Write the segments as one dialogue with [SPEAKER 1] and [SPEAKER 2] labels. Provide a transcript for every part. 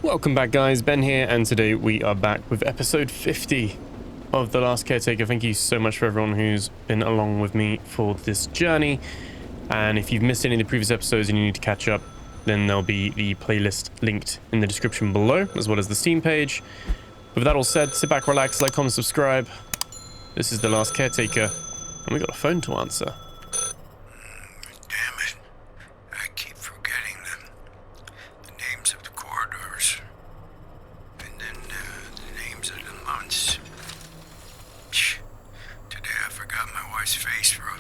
[SPEAKER 1] Welcome back, guys. Ben here, and today we are back with episode 50 of The Last Caretaker. Thank you so much for everyone who's been along with me for this journey. And if you've missed any of the previous episodes and you need to catch up, then there'll be the playlist linked in the description below, as well as the Steam page. With that all said, sit back, relax, like, comment, subscribe. This is The Last Caretaker, and we got a phone to answer.
[SPEAKER 2] Damn it. I keep forgetting them. The names of the corridors. And then the names of the months. Today I forgot my wife's face for a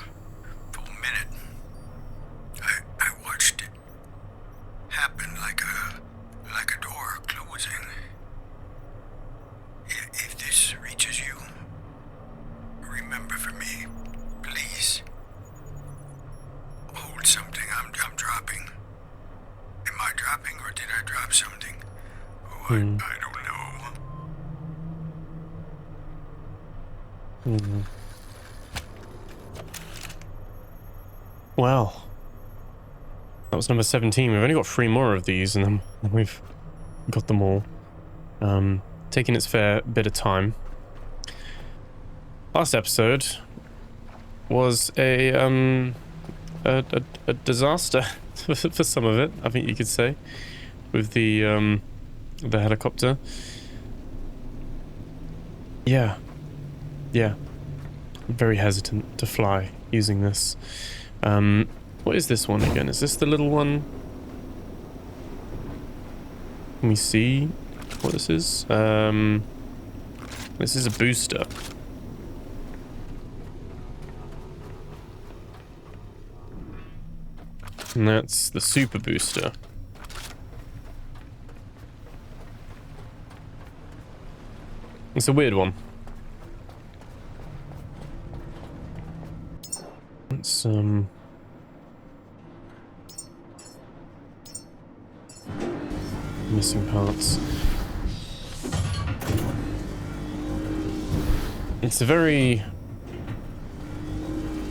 [SPEAKER 2] full minute. I watched it happen like a door closing. If this reaches you, remember for me, please. Hold something I'm dropping. Am I dropping or did I drop something? Oh, I don't know.
[SPEAKER 1] Well, that was number 17. We've only got 3 more of these, and then we've got them all. Taking its fair bit of time. Last episode was a disaster for some of it, I think you could say, with the helicopter. Yeah. I'm very hesitant to fly using this. What is this one again? Is this the little one? Can we see what this is? This is a booster. And that's the super booster. It's a weird one. It's missing parts. It's a very,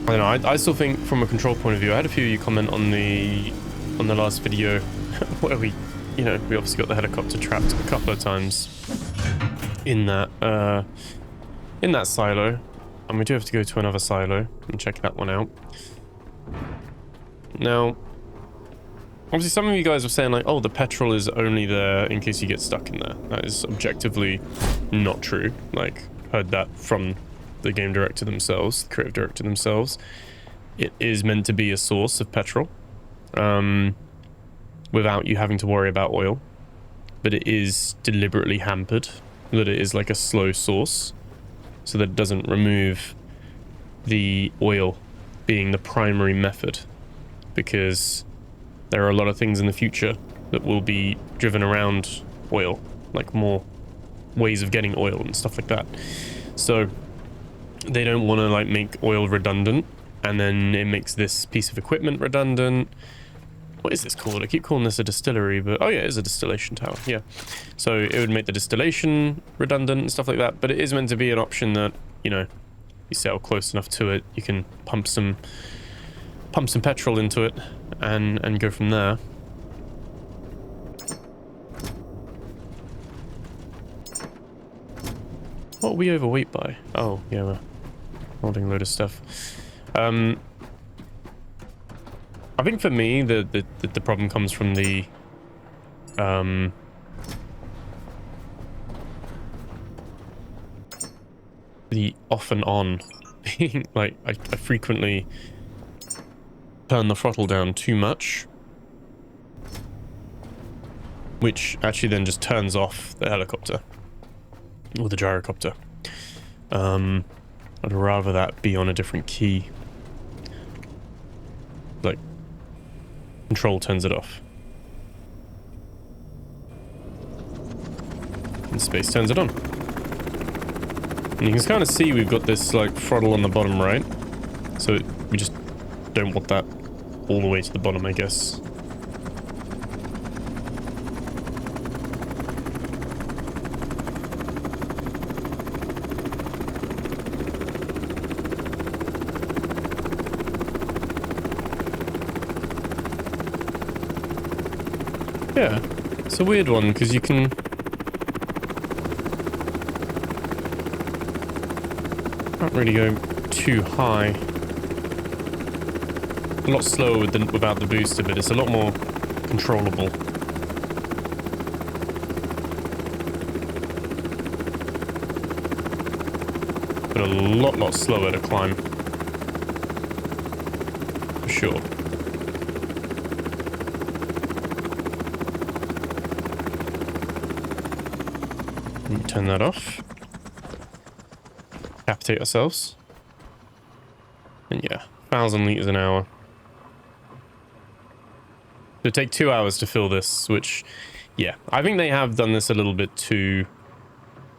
[SPEAKER 1] I don't know, I still think from a control point of view, I had a few of you comment on the last video where we obviously got the helicopter trapped a couple of times in that silo, and we do have to go to another silo and check that one out. Now, obviously some of you guys were saying like, oh, the petrol is only there in case you get stuck in there. That is objectively not true. Like, heard that from the game director themselves, the creative director themselves. It is meant to be a source of petrol, without you having to worry about oil, but it is deliberately hampered, that it is like a slow source, so that it doesn't remove the oil being the primary method, because there are a lot of things in the future that will be driven around oil, like more ways of getting oil and stuff like that. So they don't want to like make oil redundant, and then it makes this piece of equipment redundant. What is this called? I keep calling this a distillery, but oh yeah, it is a distillation tower. Yeah, so it would make the distillation redundant and stuff like that, but it is meant to be an option that, you know, you sail close enough to it, you can pump some petrol into it and go from there. What are we overweight by? Oh yeah, we're holding a load of stuff. I think for me the problem comes from the off and on being like I frequently turn the throttle down too much, which actually then just turns off the helicopter or the gyrocopter. I'd rather that be on a different key. Like, control turns it off, and space turns it on. And you can kind of see we've got this like throttle on the bottom right, so we just don't want that all the way to the bottom, I guess. Yeah. It's a weird one because you can... Can't really go too high. A lot slower without the booster, but it's a lot more controllable. But a lot slower to climb. For sure. Let me turn that off. Capitate ourselves. And yeah, 1,000 liters an hour. It'll take 2 hours to fill this, which, yeah, I think they have done this a little bit too,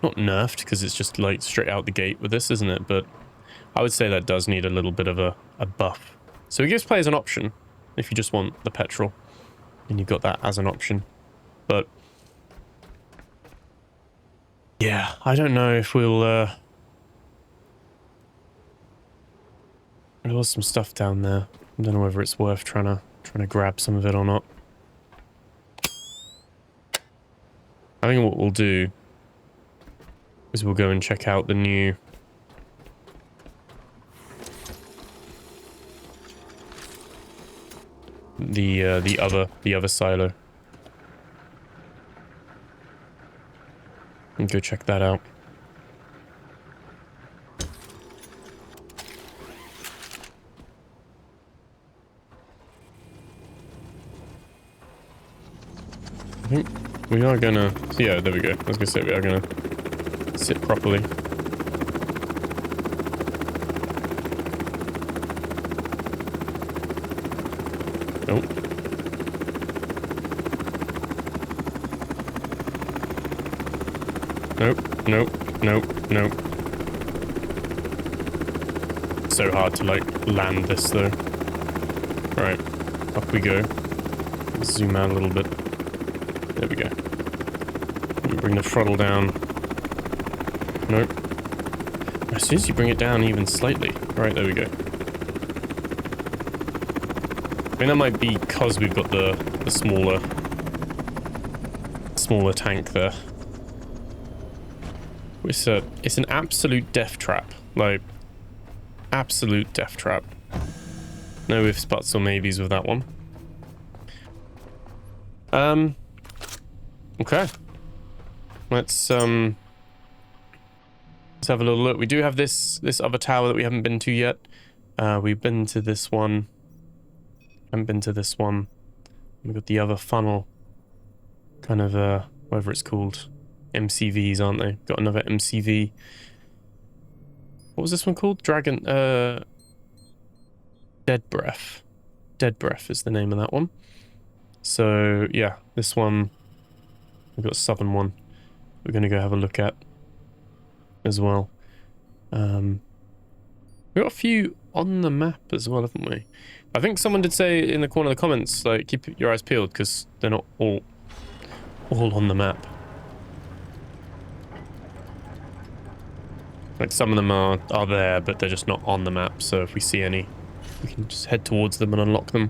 [SPEAKER 1] not nerfed, because it's just like straight out the gate with this, isn't it? But I would say that does need a little bit of a buff. So it gives players an option if you just want the petrol, and you've got that as an option. But yeah, I don't know if we'll, there was some stuff down there. I don't know whether it's worth trying to grab some of it or not. I think what we'll do is we'll go and check out the new the other silo. And go check that out. I think we are gonna... Yeah, there we go. I was gonna say we are gonna sit properly. Nope. Nope. So hard to, like, land this, though. Right. Up we go. Zoom out a little bit. There we go. And bring the throttle down. Nope. As soon as you bring it down even slightly. Right, there we go. I think that might be because we've got the smaller tank there. It's an absolute death trap. Like, absolute death trap. No ifs, buts, or maybes with that one. Okay. Let's have a little look. We do have this other tower that we haven't been to yet. We've been to this one. Haven't been to this one. We've got the other funnel. Kind of, whatever it's called. MCVs, aren't they? Got another MCV. What was this one called? Dragon, Dead Breath. Dead Breath is the name of that one. So, yeah, this one, we've got a southern one we're going to go have a look at as well. We've got a few on the map as well, haven't we? I think someone did say in the corner of the comments, like, keep your eyes peeled, because they're not all on the map. Like, some of them are there, but they're just not on the map, so if we see any, we can just head towards them and unlock them.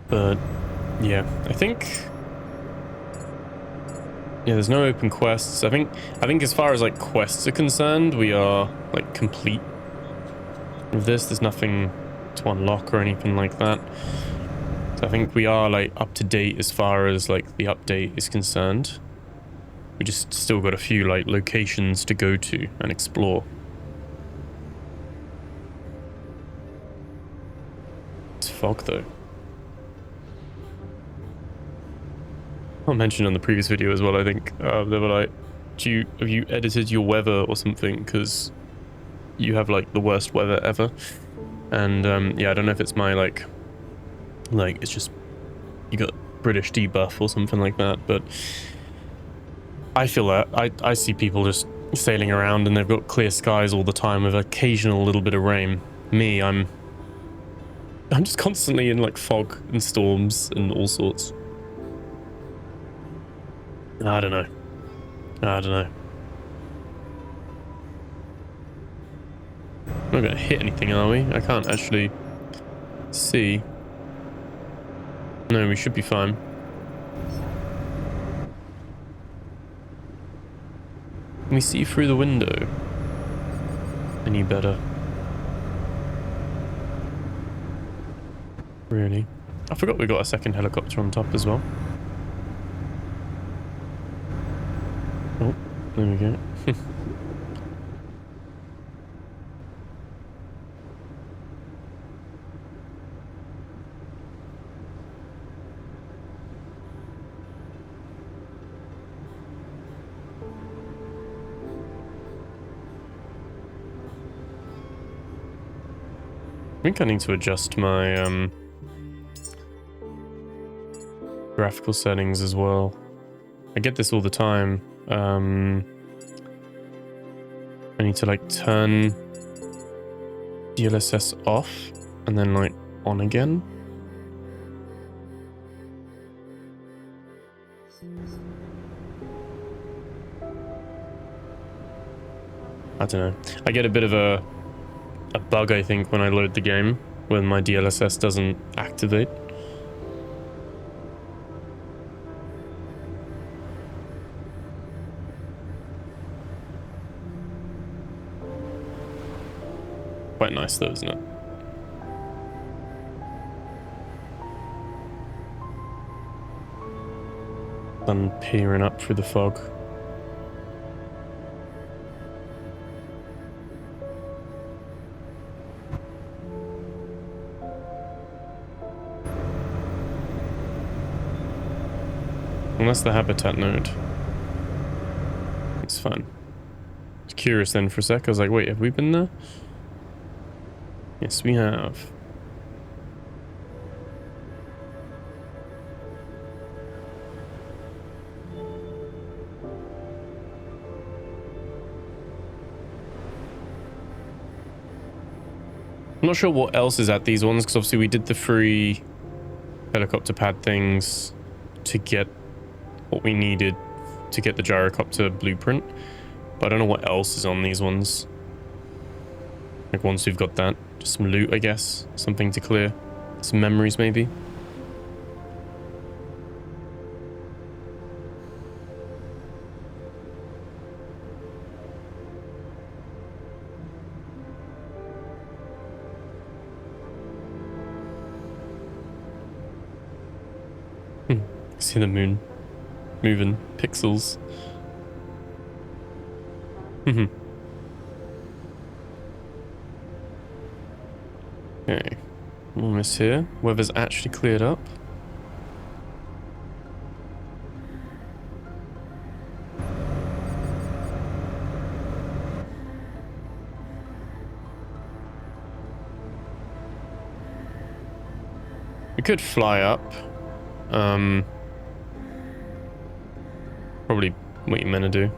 [SPEAKER 1] But yeah, I think there's no open quests. I think as far as like quests are concerned, we are like complete with this. There's nothing to unlock or anything like that. So I think we are like up to date as far as like the update is concerned. We just still got a few like locations to go to and explore. It's fog though. I mentioned on the previous video as well, I think, they were like, have you edited your weather or something, because you have like the worst weather ever. And yeah, I don't know if it's my like it's just you got British debuff or something like that, but I feel that I see people just sailing around and they've got clear skies all the time with occasional little bit of rain. Me, I'm just constantly in like fog and storms and all sorts. I don't know. We're not going to hit anything, are we? I can't actually see. No, we should be fine. Can we see through the window? Any better? Really? I forgot we got a second helicopter on top as well. Oh, there we go. I think I need to adjust my graphical settings as well. I get this all the time. I need to like turn DLSS off and then like on again. I don't know. I get a bit of a bug, I think, when I load the game, when my DLSS doesn't activate. Quite nice though, isn't it? Sun peering up through the fog. Unless the habitat node. It's fine. I was curious then for a sec. I was like, wait, have we been there? Yes, we have. I'm not sure what else is at these ones, because obviously we did the free helicopter pad things to get what we needed to get the gyrocopter blueprint, but I don't know what else is on these ones. Like once we've got that, just some loot, I guess, something to clear, some memories maybe. See the moon moving pixels. Okay, almost here. Weather's actually cleared up. We could fly up. Probably what you're meant to do.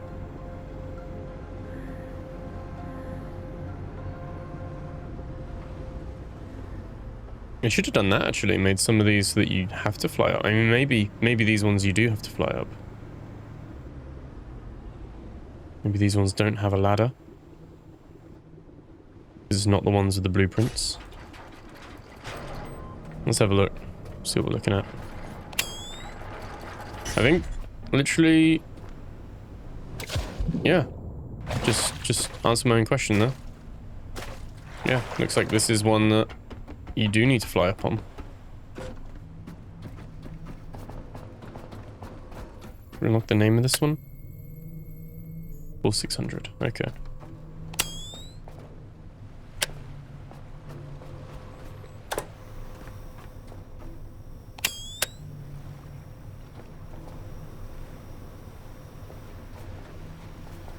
[SPEAKER 1] I should have done that actually, made some of these so that you have to fly up. I mean, maybe these ones you do have to fly up. Maybe these ones don't have a ladder. This is not the ones with the blueprints. Let's have a look. See what we're looking at. I think literally, yeah, just answer my own question there. Yeah, looks like this is one that you do need to fly up on. Unlock the name of this one. 4600. Okay.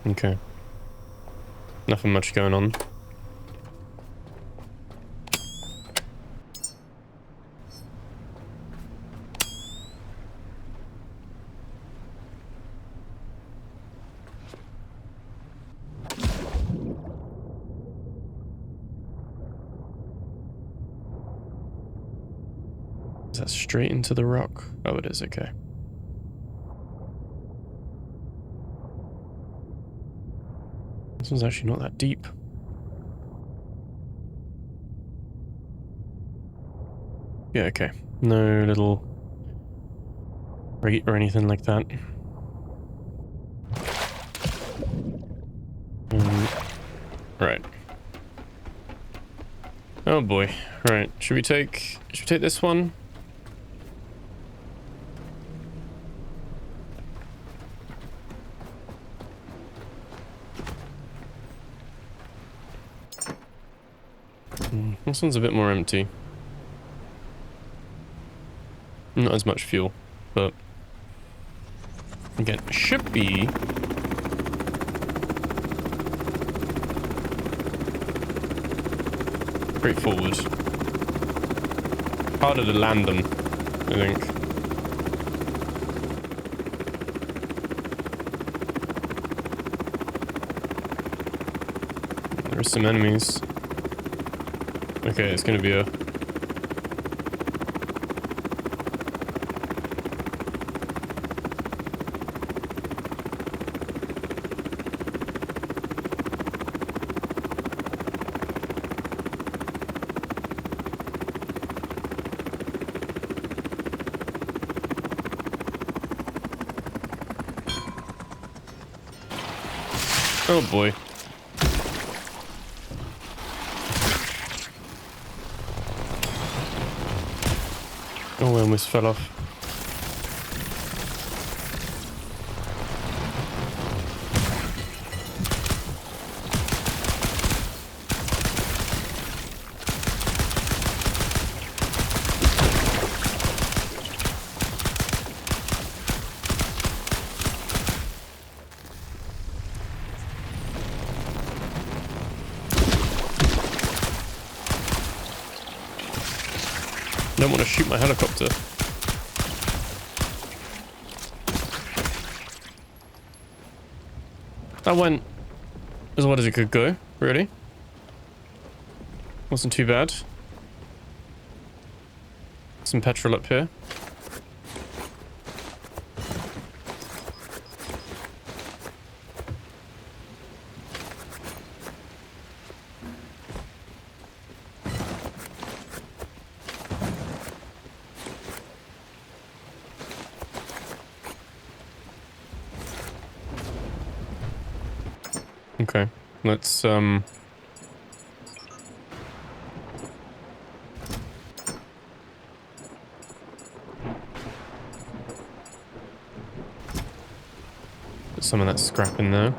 [SPEAKER 1] Okay. Nothing much going on. Is that straight into the rock? Oh, it is, okay. This one's actually not that deep. Yeah, okay. No little rate or anything like that. Right. Oh boy. Right. Should we take this one? This one's a bit more empty. Not as much fuel, but again, should be straightforward. Harder to land them, I think. There are some enemies. Okay, it's gonna be a... Oh boy. Oh, I almost fell off. I don't want to shoot my helicopter. That went as well as it could go, really. Wasn't too bad. Some petrol up here. Okay, let's put some of that scrap in there.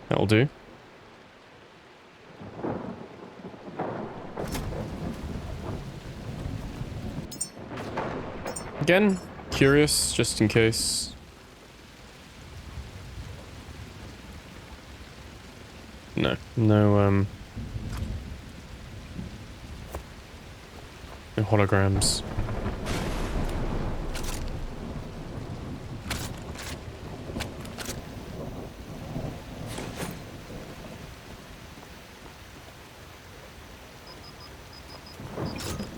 [SPEAKER 1] That'll do. Again, curious, just in case. No, no holograms.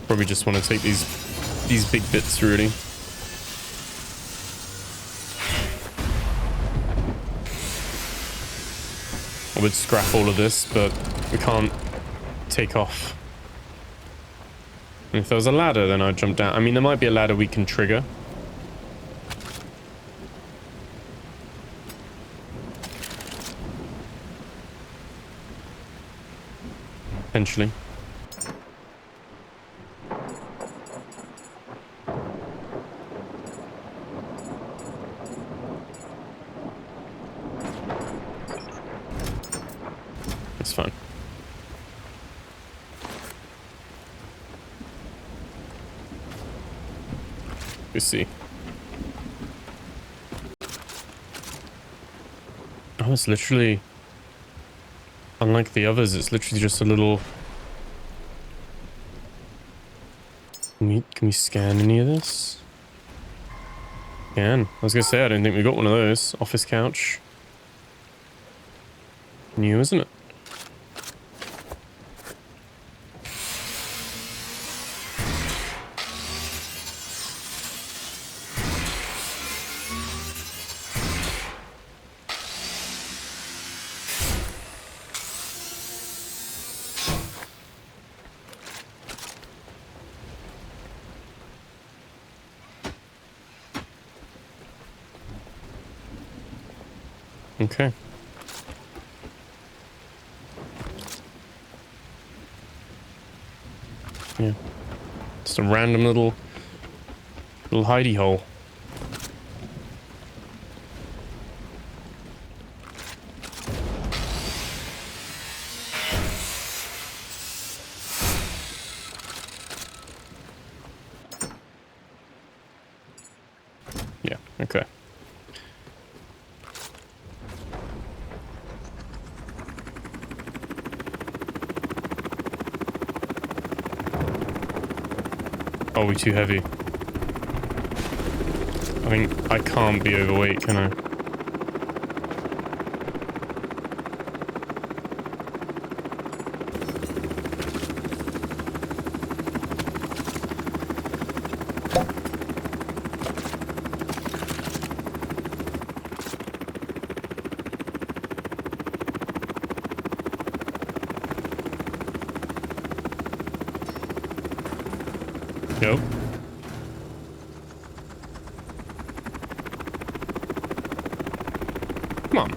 [SPEAKER 1] Probably just want to take these big bits, really. I would scrap all of this, but we can't take off. And if there was a ladder, then I'd jump down. I mean, there might be a ladder we can trigger. Potentially. It's fine. Let's see. Oh, it's literally... Unlike the others, it's literally just a little... Can we scan any of this? Can. I was gonna say, I don't think we got one of those. Office couch. New, isn't it? Okay. Yeah. Just a random little hidey hole. Yeah, okay. Oh, we're too heavy. I think I can't be overweight, can I? Nope. Come on.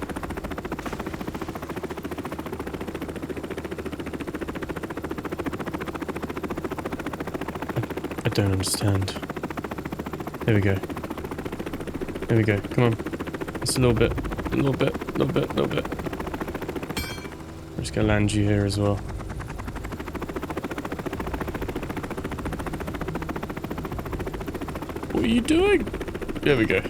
[SPEAKER 1] I don't understand. There we go. There we go. Come on. Just a little bit. A little bit. A little bit. A little bit. I'm just gonna land you here as well. What are you doing? There we go.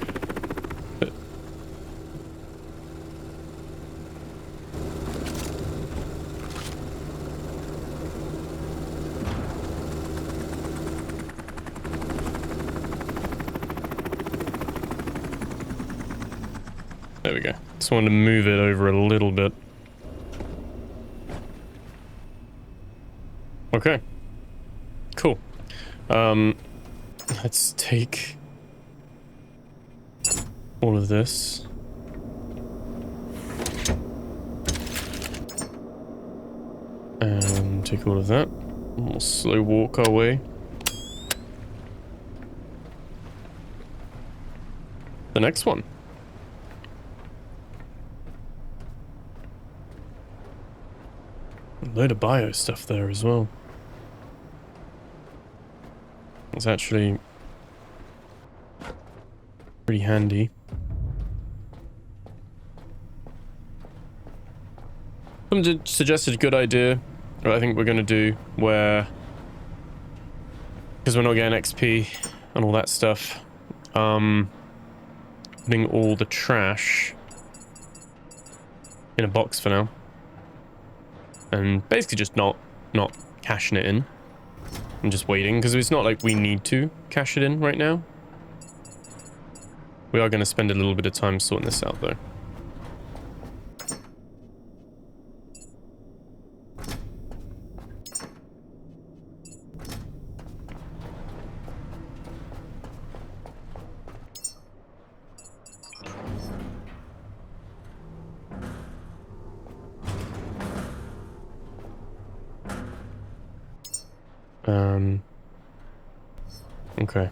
[SPEAKER 1] There we go. Just wanted to move it over a little bit. Okay. Cool. Let's take all of this. And take all of that. And we'll slow walk our way. The next one. A load of bio stuff there as well. It's actually pretty handy. Someone suggested a good idea, what I think we're going to do, where, because we're not getting XP and all that stuff, putting all the trash in a box for now. And basically just not cashing it in. I'm just waiting, because it's not like we need to cash it in right now. We are going to spend a little bit of time sorting this out, though. Okay.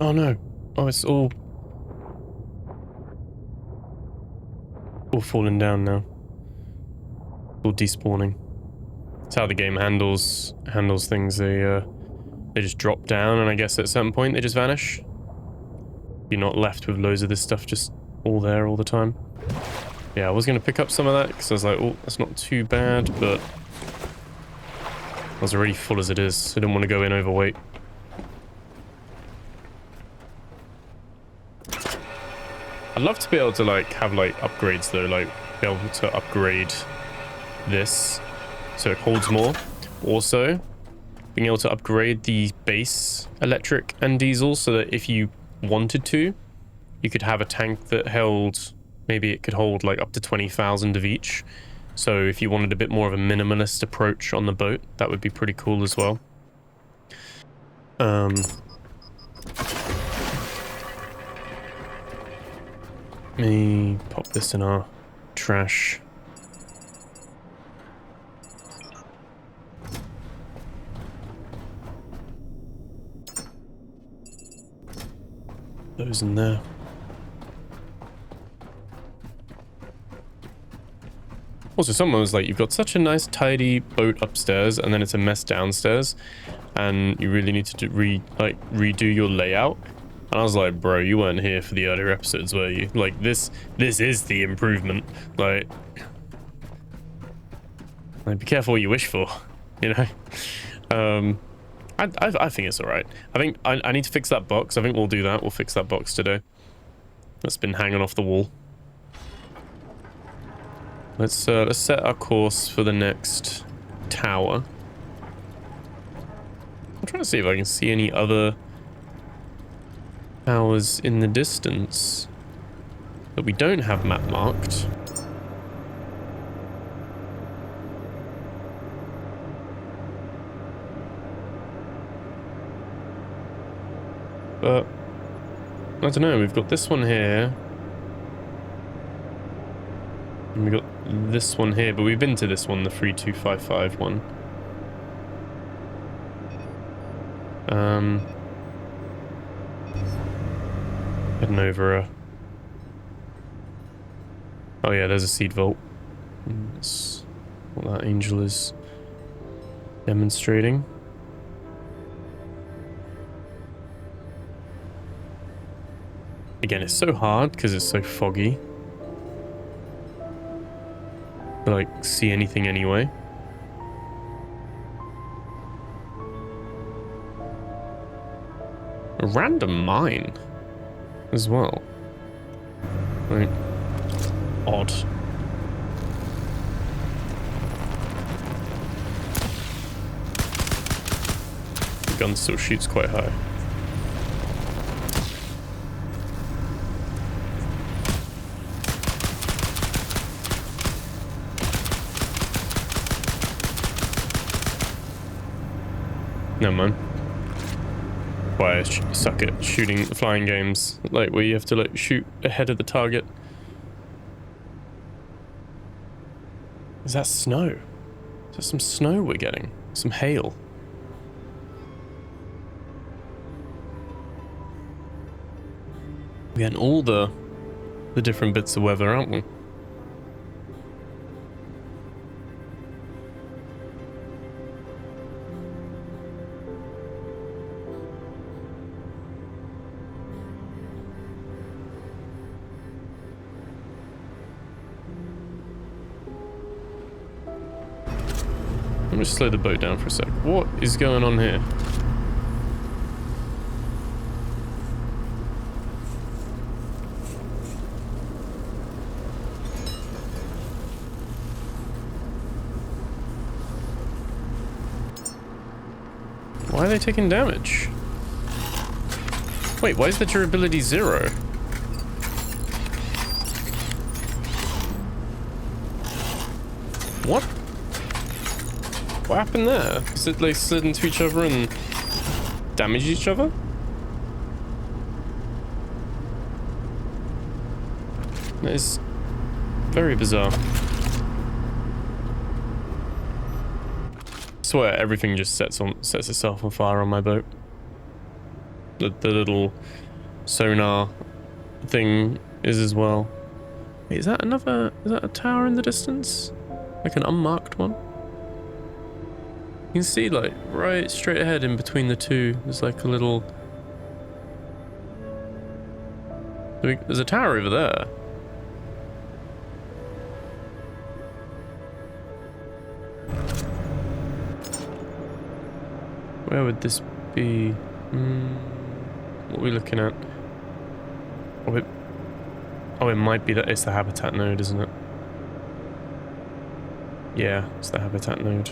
[SPEAKER 1] Oh no. Oh, it's all falling down now. All despawning. That's how the game handles things. They just drop down, and I guess at a certain point they just vanish. You're not left with loads of this stuff just all there all the time. Yeah, I was going to pick up some of that because I was like, oh, that's not too bad, but I was already full as it is, so I didn't want to go in overweight. I'd love to be able to like have like upgrades though, like be able to upgrade this so it holds more. Also, being able to upgrade the base electric and diesel so that if you wanted to, you could have a tank that held, maybe it could hold like up to 20,000 of each. So if you wanted a bit more of a minimalist approach on the boat, that would be pretty cool as well. Let me pop this in our trash. Those in there. Also, someone was like, you've got such a nice tidy boat upstairs and then it's a mess downstairs and you really need to redo your layout. And I was like, bro, you weren't here for the earlier episodes, were you? Like, this is the improvement. Like be careful what you wish for, you know? I think it's all right. I think I need to fix that box. I think we'll do that. We'll fix that box today. That's been hanging off the wall. Let's set our course for the next tower. I'm trying to see if I can see any other towers in the distance that we don't have map marked. But I don't know, we've got this one here. And we got this one here, but we've been to this one, the 3255 one. Heading over oh yeah, there's a seed vault. That's what that angel is demonstrating. Again, it's so hard because it's so foggy to like see anything anyway. A random mine as well. Right. Odd. The gun still shoots quite high. Never mind. Why I suck at shooting flying games, like where you have to like shoot ahead of the target. Is that snow? Is that some snow we're getting? Some hail? We're getting all the different bits of weather, aren't we? Let me just slow the boat down for a sec. What is going on here? Why are they taking damage? Wait, why is the durability 0? What? What happened there? Is it like slid into each other and damaged each other? That is very bizarre. I swear everything just sets itself on fire on my boat. The little sonar thing is as well. Wait, is that a tower in the distance? Like an unmarked one? You can see, like, right straight ahead in between the two, there's like a little... There's a tower over there. Where would this be? What are we looking at? Oh, it might be that it's the habitat node, isn't it? Yeah, it's the habitat node.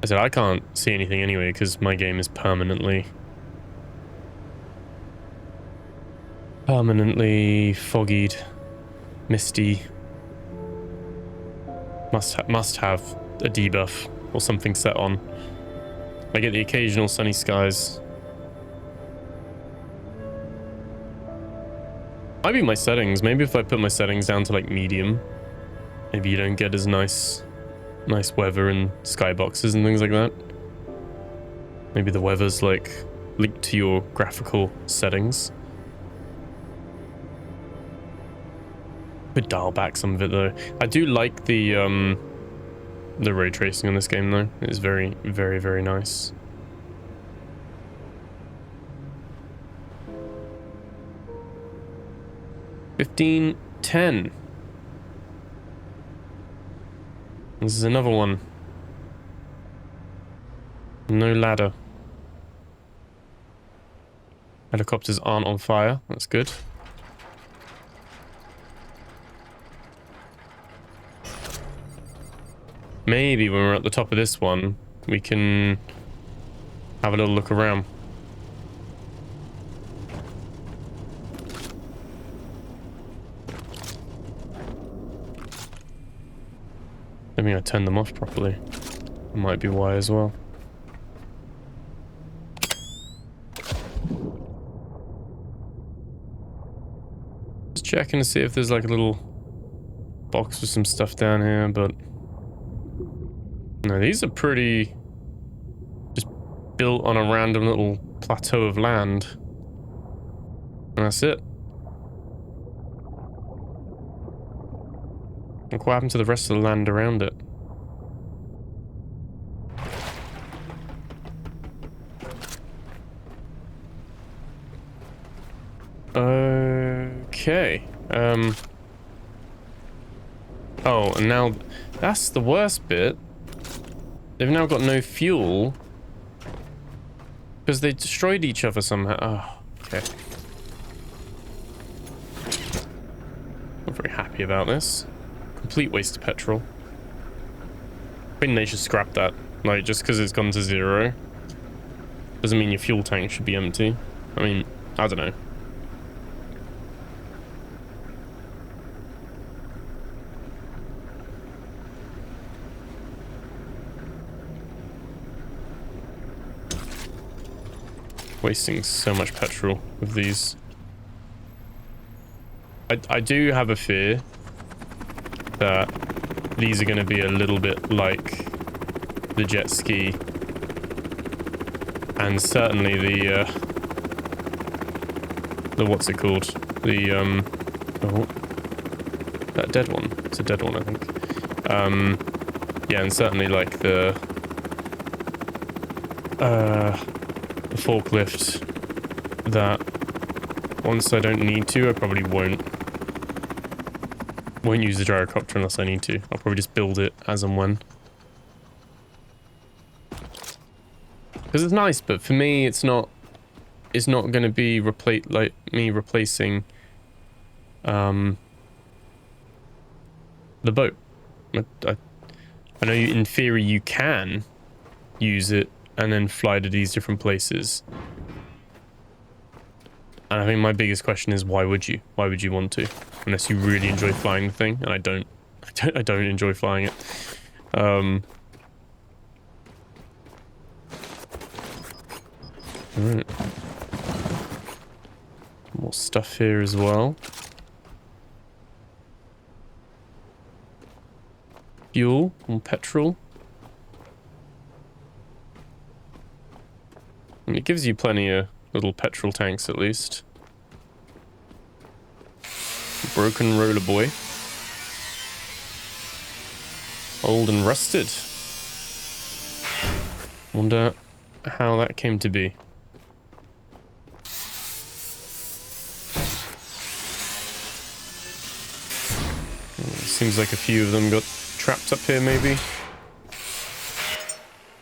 [SPEAKER 1] I said I can't see anything anyway because my game is permanently foggied, misty. Must have a debuff or something set on. I get the occasional sunny skies. Might be my settings. Maybe if I put my settings down to like medium, maybe you don't get as nice weather and skyboxes and things like that. Maybe the weather's like linked to your graphical settings. Could dial back some of it though. I do like the ray tracing on this game though. It's very, very, very nice. $15.10. This is another one. No ladder. Helicopters aren't on fire. That's good. Maybe when we're at the top of this one, we can have a little look around. I think I turned them off properly. That might be why as well. Just checking to see if there's like a little box with some stuff down here, but no, these are pretty just built on a random little plateau of land. And that's it. Look what happened to the rest of the land around it. Okay. Oh, and now that's the worst bit. They've now got no fuel because they destroyed each other somehow. Oh, okay. Not very happy about this. Complete waste of petrol. I think they should scrap that. Like, just because it's gone to 0 doesn't mean your fuel tank should be empty. I mean, I don't know. Wasting so much petrol with these. I do have a fear that these are going to be a little bit like the jet ski, and certainly the what's it called, the oh, that dead one. It's a dead one, I think. Yeah, and certainly like the forklift, that once I don't need to, I probably won't use the gyrocopter unless I need to. I'll probably just build it as and when. Because it's nice, but for me it's not going to be replacing the boat. I know in theory you can use it and then fly to these different places. And I think my biggest question is, why would you? Why would you want to? Unless you really enjoy flying the thing, and I don't enjoy flying it. Alright. More stuff here as well. Fuel, more petrol. And it gives you plenty of little petrol tanks at least. Broken roller boy. Old and rusted. Wonder how that came to be. Seems like a few of them got trapped up here maybe.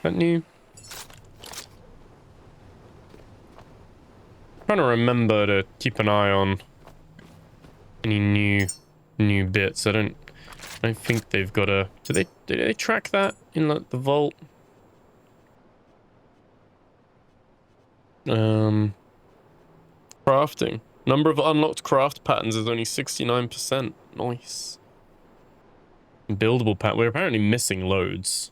[SPEAKER 1] That new? Trying to remember to keep an eye on any new bits. I don't think they've got a. Do they track that in like the vault? Crafting. Number of unlocked craft patterns is only 69%. Nice. Buildable pat. We're apparently missing loads.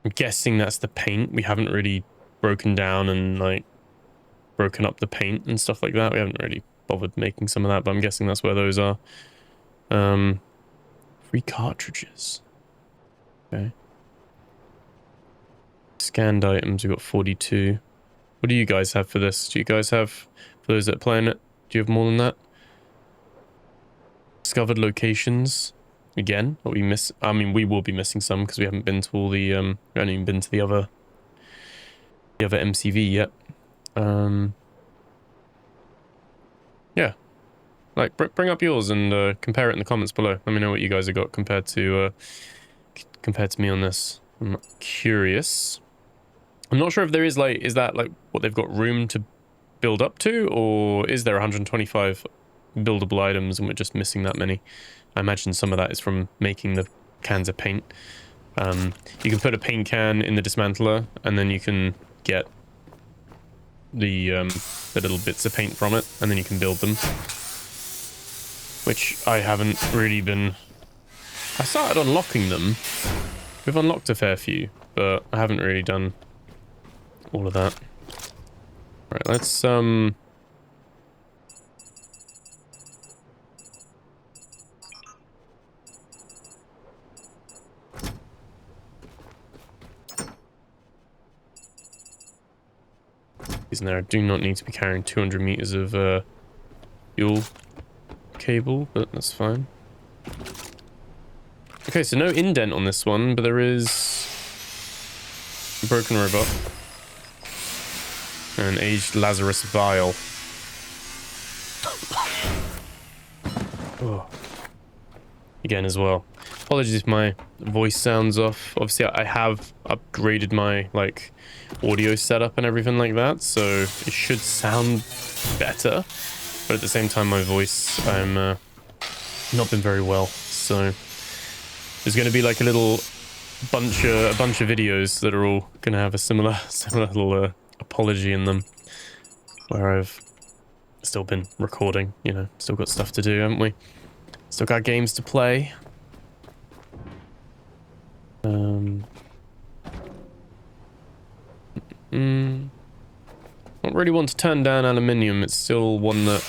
[SPEAKER 1] I'm guessing that's the paint. We haven't really broken down and like broken up the paint and stuff like that. We haven't really bothered making some of that, but I'm guessing that's where those are. Free cartridges. Okay. Scanned items, we've got 42. What do you guys have for this? Do you guys have, for those that are playing it, do you have more than that? Discovered locations. Again, what we miss, I mean, we will be missing some because we haven't been to all the, we haven't even been to the other MCV yet. Yeah. Like, bring up yours and compare it in the comments below. Let me know what you guys have got compared to me on this. I'm curious. I'm not sure if there is, like, is that, like, what they've got room to build up to? Or is there 125 buildable items and we're just missing that many? I imagine some of that is from making the cans of paint. You can put a paint can in the dismantler, and then you can get the little bits of paint from it, and then you can build them. Which I haven't really been... I started unlocking them. We've unlocked a fair few, but I haven't really done all of that. Right, let's in there. I do not need to be carrying 200 meters of fuel cable, but that's fine. Okay, so no indent on this one, but there is a broken robot and an aged Lazarus vial. Oh. Again as well. Apologies if my voice sounds off. Obviously, I have upgraded my like audio setup and everything like that, so it should sound better. But at the same time, my voice, I'm not been very well. So there's going to be like a bunch of videos that are all going to have a similar little apology in them, where I've still been recording. You know, still got stuff to do, haven't we? Still got games to play. Don't really want to turn down aluminium. It's still one that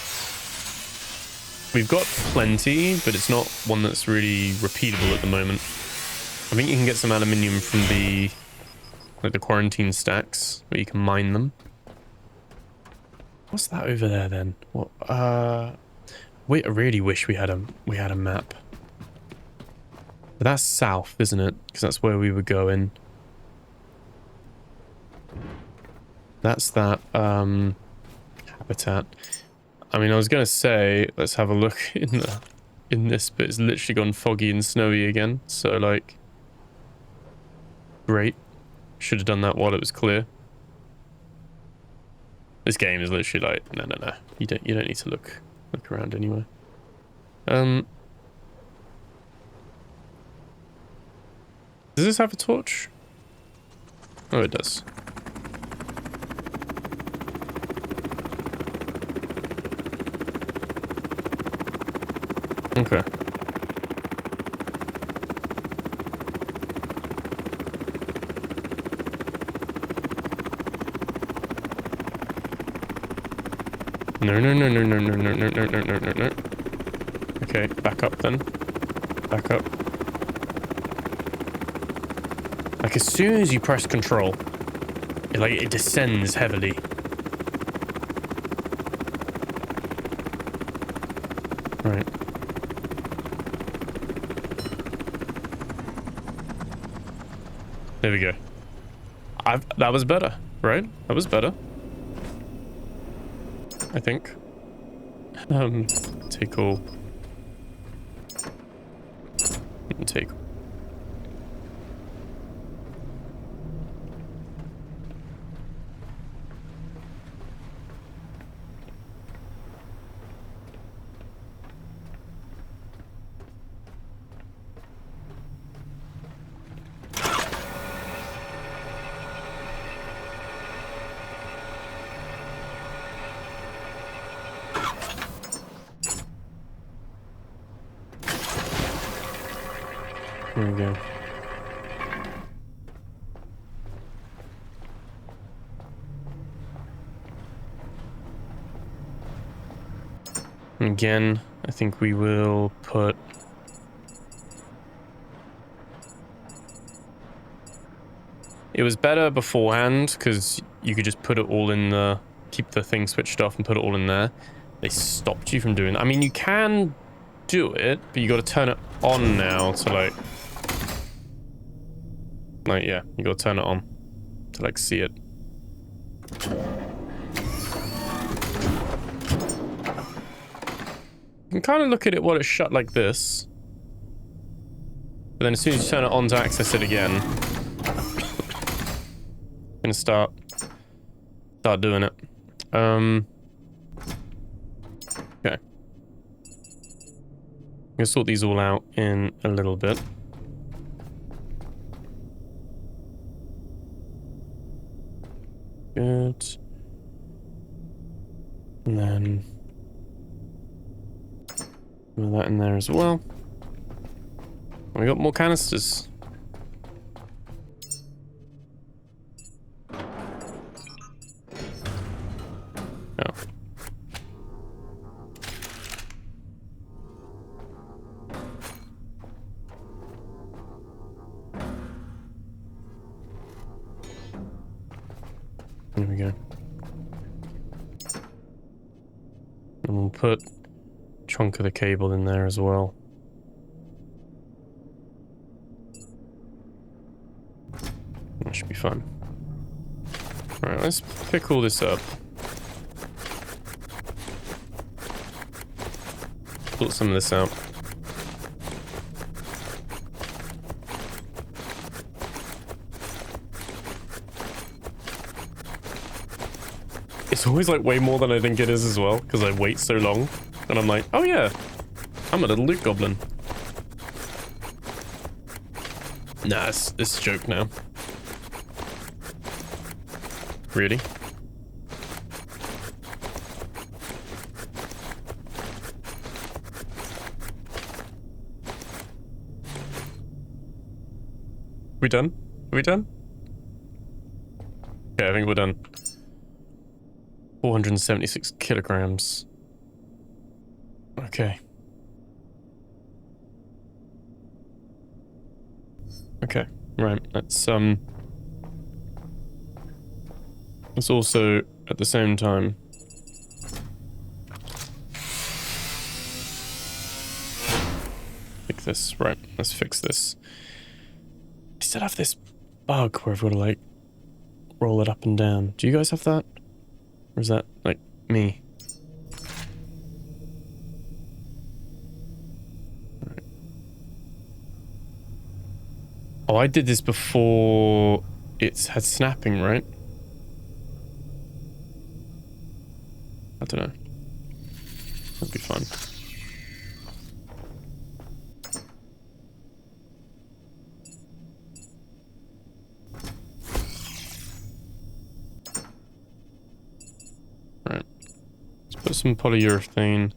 [SPEAKER 1] we've got plenty, but it's not one that's really repeatable at the moment. I think you can get some aluminium from the quarantine stacks, where you can mine them. What's that over there then? What? Wait, I really wish we had a map. But that's south, isn't it? Because that's where we were going. That's that habitat. I mean, I was gonna say let's have a look in this, but it's literally gone foggy and snowy again. So like, great. Should have done that while it was clear. This game is literally like, no. You don't need to look around anywhere. Does this have a torch? Oh, it does. Okay. No. Okay, back up then. Back up. Like, as soon as you press control, it descends heavily. Right. There we go. That was better, right? That was better. I think. Take all. Take. There we go. Again, I think we will put... It was better beforehand, because you could just put it all in the... Keep the thing switched off and put it all in there. They stopped you from doing that. I mean, you can do it, but you got to turn it on now to, like... Like, yeah, you got to turn it on to, like, see it. You can kind of look at it while it's shut like this. But then as soon as you turn it on to access it again, I'm gonna start doing it. Okay. I'm gonna sort these all out in a little bit. Good. And then put that in there as well. We got more canisters. Oh. There we go. And we'll put a chunk of the cable in there as well. That should be fun. Alright, let's pick all this up. Sort some of this out. It's always like way more than I think it is as well, because I wait so long. And I'm like, oh yeah, I'm a little loot goblin. Nah, it's a joke now. Really? We done? Are we done? Okay, I think we're done. 476 kilograms. Okay. Okay, right, let's also, at the same time, fix this. Right, let's fix this. I still have this bug where I've got to, like, roll it up and down. Do you guys have that? Or is that, like, me? Right. Oh, I did this before it's had snapping, right? I don't know. That'd be fun. Right. Let's put some polyurethane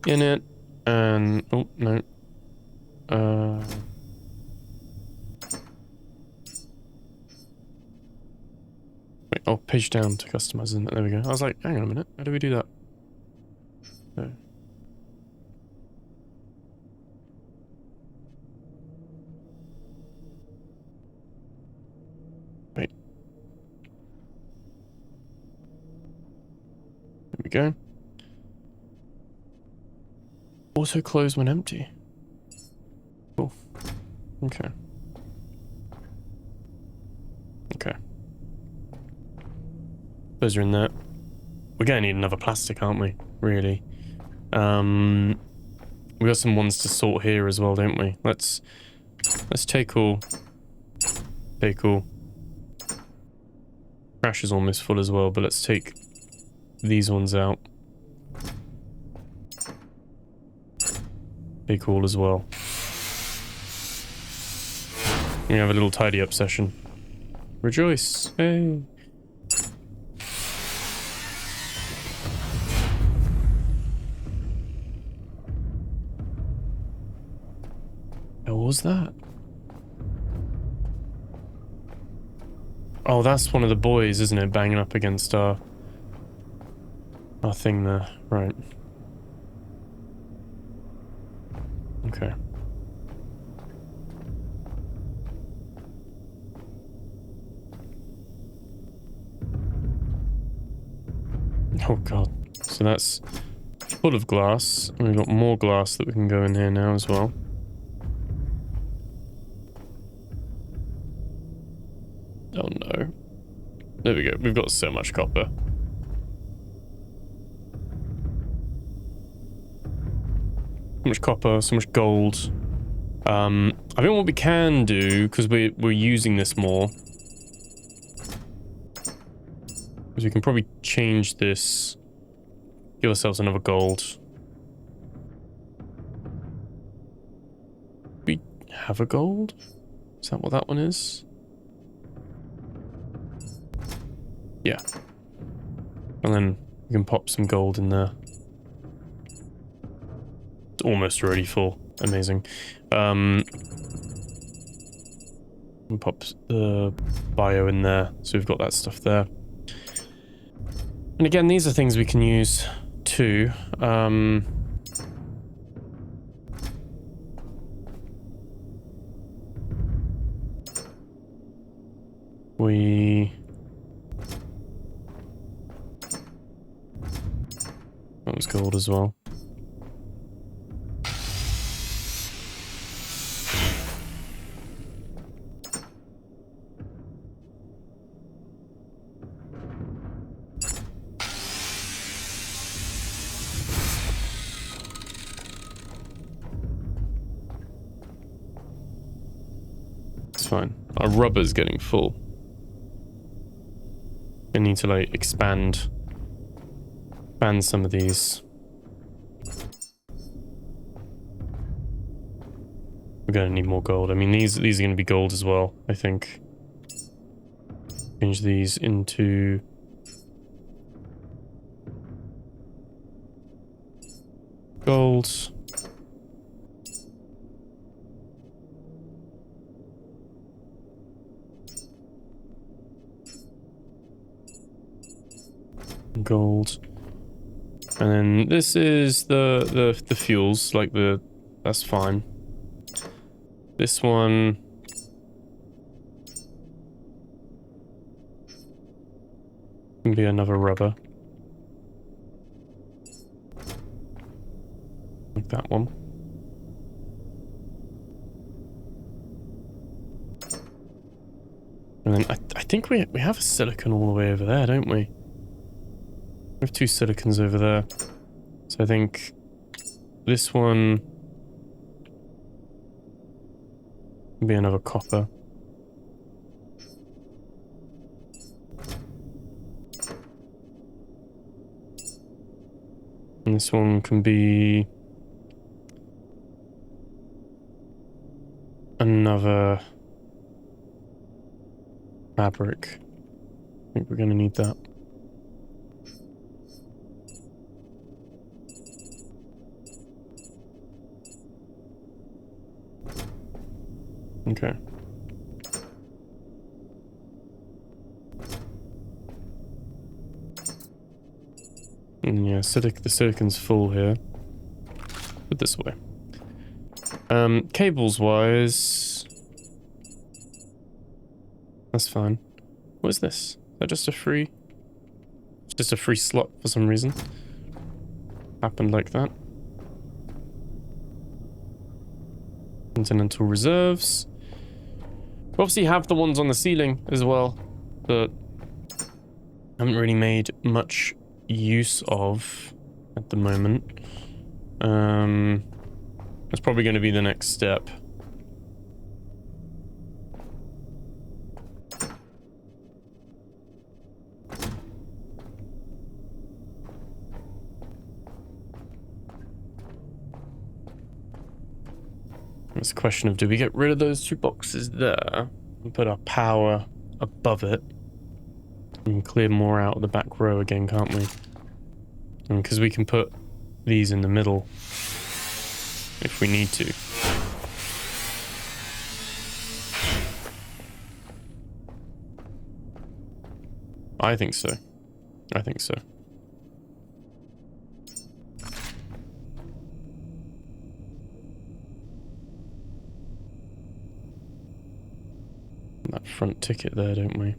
[SPEAKER 1] in it, and oh no. Wait, oh, page down to customize, isn't it? There we go. I was like, hang on a minute, how do we do that? No. Wait. There we go. Auto close when empty. Cool. Okay. Okay. Those are in there. We're gonna need another plastic, aren't we? Really. We got some ones to sort here as well, don't we? Let's take all. Trash is almost full as well, but let's take these ones out. Take all as well. We have a little tidy up session. Rejoice! Hey! What was that? Oh, that's one of the boys, isn't it? Banging up against our thing there. Right. Okay. Oh god. So that's full of glass. And we've got more glass that we can go in here now as well. Oh no. There we go. We've got so much copper. So much copper, so much gold. I think what we can do, because we're using this more, is we can probably change this, give ourselves another gold. We have a gold? Is that what that one is? Yeah. And then we can pop some gold in there. It's almost already full. Amazing. And pop the bio in there, so we've got that stuff there. And again, these are things we can use too. That was gold as well. It's fine. Our rubber's getting full. I need to like expand some of these. We're gonna need more gold. I mean, these are gonna be gold as well, I think. Change these into gold. Gold. And then this is the fuels, like that's fine. This one can be another rubber. Like that one. And then I think we have a silicon all the way over there, don't we? We have 2 silicons over there. So I think this one can be another copper. And this one can be another fabric. I think we're going to need that. Okay. And yeah, the silicon's full here. Put this away. Cables wise, that's fine. What is this? Is that just a free? It's just a free slot for some reason. Happened like that. Continental reserves. We obviously have the ones on the ceiling as well, but haven't really made much use of at the moment. That's probably going to be the next step. It's a question of, do we get rid of those 2 boxes there and put our power above it and clear more out of the back row again, can't we? And because we can put these in the middle if we need to. I think so. I think so. front ticket there, don't we?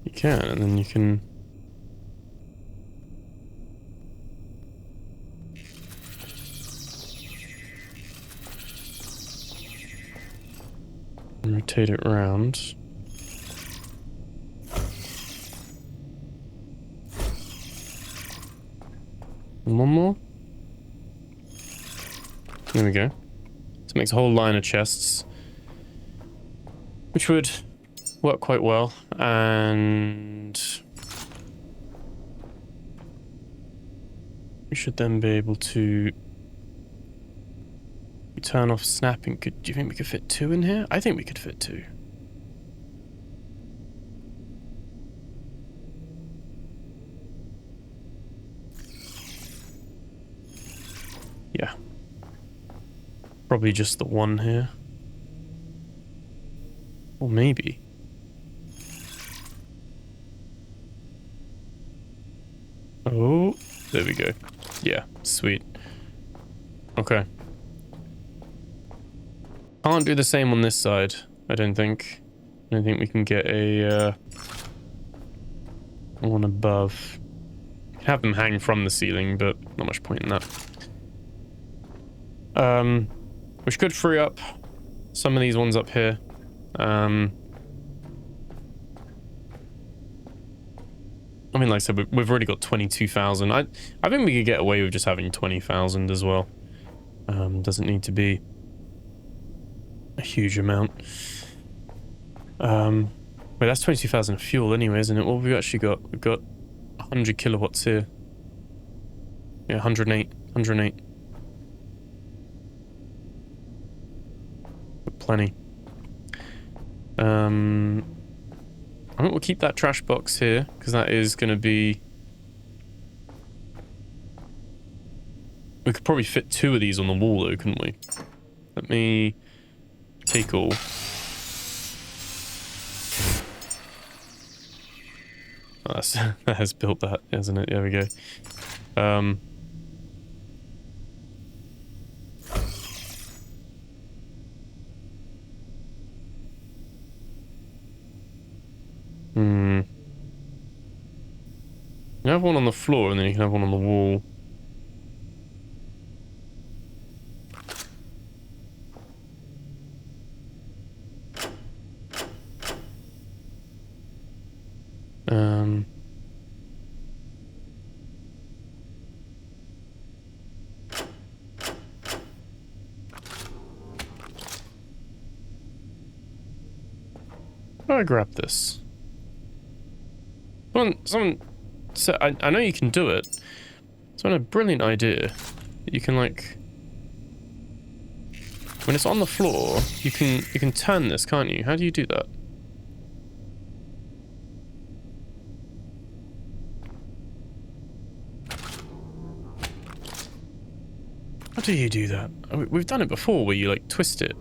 [SPEAKER 1] You can, and then you can... rotate it round. And one more. There we go. So it makes a whole line of chests, which would work quite well. And we should then be able to turn off snapping. Do you think we could fit 2 in here? I think we could fit 2. Yeah. Probably just the one here. Or maybe. Oh, there we go. Yeah, sweet. Okay. Can't do the same on this side, I don't think. I don't think we can get a one above. Have them hang from the ceiling, but not much point in that. Which could free up some of these ones up here. I mean, like I said, we've already got 22,000. I think we could get away with just having 20,000 as well. Doesn't need to be a huge amount. But that's 22,000 of fuel anyway, isn't it? What have we actually got? We've got 100 kilowatts here. Yeah, 108. 108. Plenty. I think we'll keep that trash box here, because that is going to be... We could probably fit 2 of these on the wall though, couldn't we? Let me take all. Oh, that has built that, hasn't it? There we go. You have one on the floor and then you can have one on the wall. How do I grab this? Someone said, I know you can do it. Someone had a brilliant idea. You can like, when it's on the floor, you can turn this, can't you? How do you do that? How do you do that? We've done it before where you like twist it.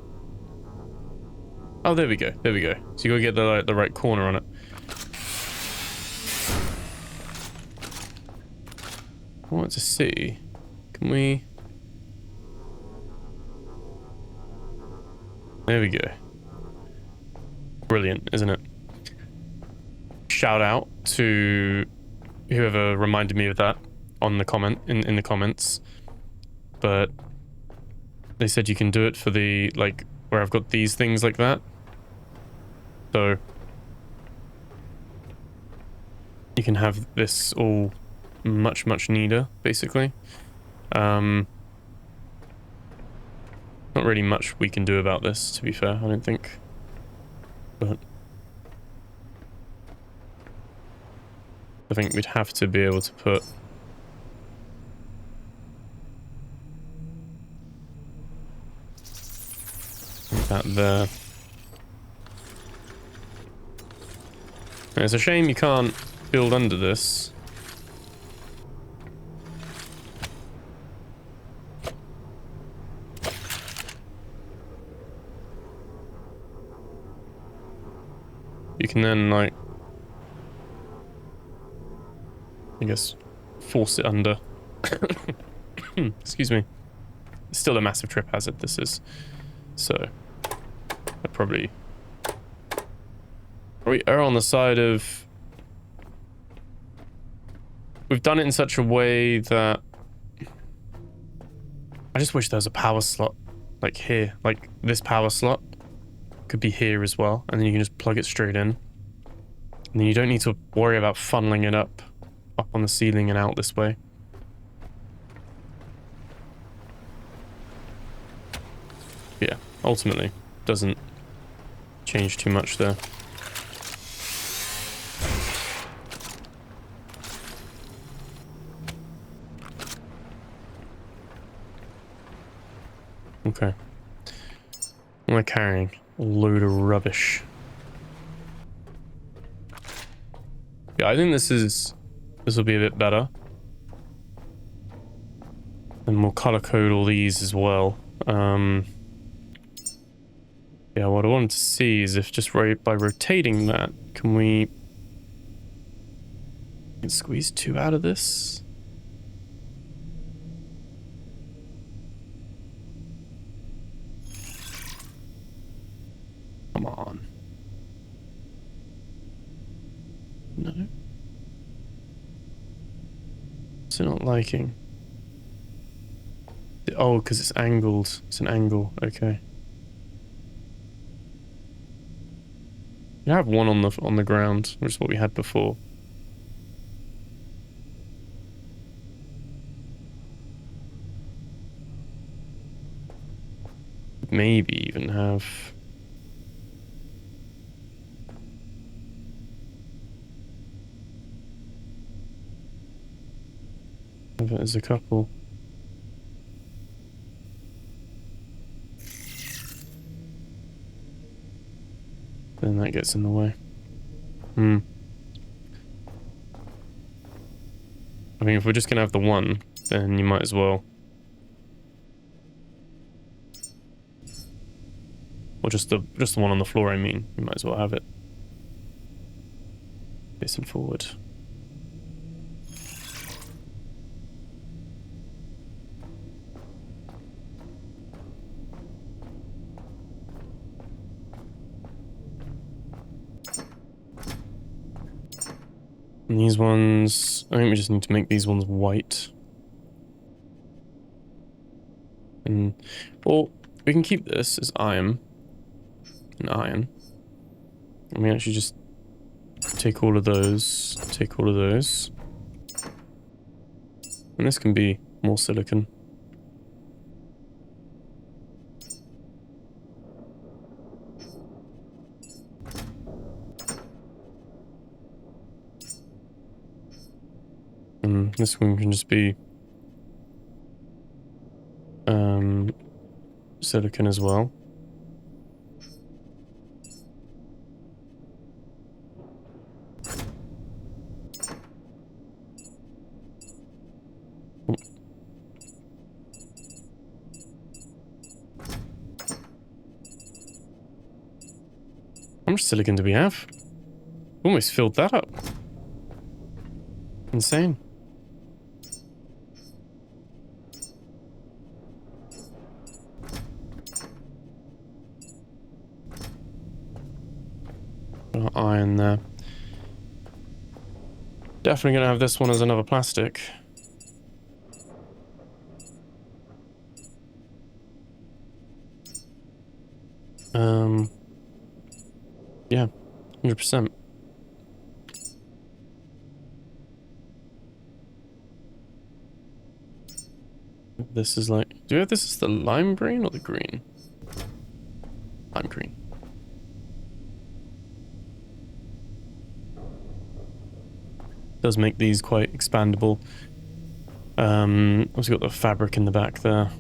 [SPEAKER 1] Oh, there we go. There we go. So you gotta get the right corner on it. I want to see. Can we? There we go. Brilliant, isn't it? Shout out to whoever reminded me of that on the comment in the comments. But they said you can do it for the like where I've got these things like that. So you can have this all much neater, basically. Not really much we can do about this, to be fair, I don't think. But I think we'd have to be able to put that there. And it's a shame you can't build under this. You can then, like, I guess, force it under. Excuse me. It's still a massive trip hazard, this is. So, I'd probably err on the side of... We've done it in such a way that... I just wish there was a power slot, like here. Like, this power slot could be here as well, and then you can just plug it straight in. And then you don't need to worry about funneling it up on the ceiling and out this way. Yeah, ultimately, doesn't change too much there. Okay. What am I carrying? A load of rubbish. Yeah, I think this will be a bit better. And we'll color code all these as well. Yeah, what I wanted to see is if just by rotating that, can we squeeze 2 out of this? Come on. No. What's it not liking? Oh, because it's angled. It's an angle. Okay. You have one on the ground, which is what we had before. Maybe even have... There's a couple. Then that gets in the way. I mean, if we're just gonna have the one, then you might as well. Or just the one on the floor, I mean. You might as well have it. Facing forward. And these ones, I think we just need to make these ones white. And, well, we can keep this as iron. And iron. And we actually just take all of those, take all of those. And this can be more silicon. And this one can just be silicon as well. How much silicon do we have? Almost filled that up. Insane. Got iron there. Definitely gonna have this one as another plastic. Yeah, 100%. This is like, do we have this as the lime green or the green? Lime green. Does make these quite expandable. Also got the fabric in the back there.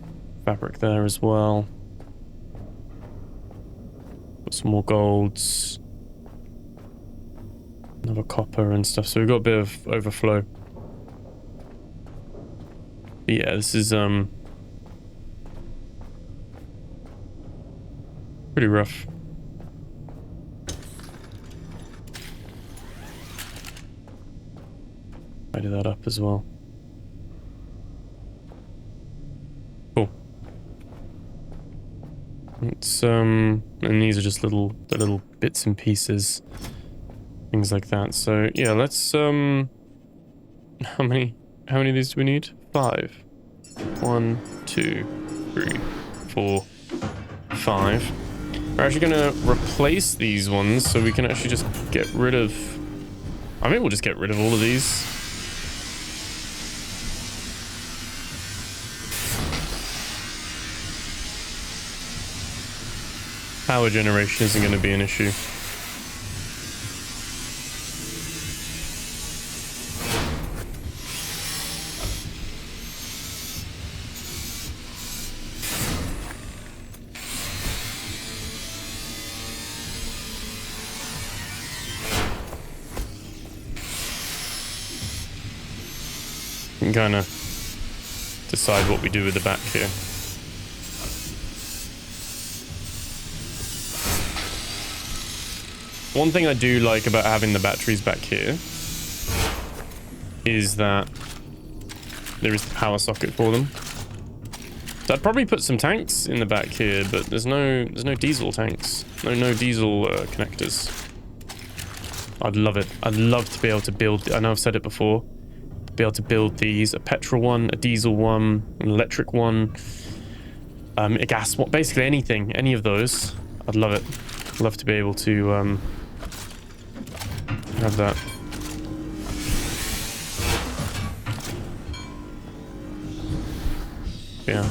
[SPEAKER 1] Fabric there as well. Got some more golds. Another copper and stuff. So we've got a bit of overflow. But yeah, this is pretty rough. Tidy that up as well. Cool. It's and these are just the little bits and pieces, things like that. So yeah, let's how many of these do we need? 5. 1, 2, 3, 4, 5. We're actually gonna replace these ones so we can actually just get rid of, I mean, we'll just get rid of all of these. Power generation isn't going to be an issue. We can kind of decide what we do with the back here. One thing I do like about having the batteries back here is that there is the power socket for them. So I'd probably put some tanks in the back here, but there's no diesel tanks, no diesel connectors. I'd love it. I'd love to be able to build. I know I've said it before. Be able to build these: a petrol one, a diesel one, an electric one, a gas one, basically anything, any of those. I'd love it. I'd love to be able to have that. Yeah.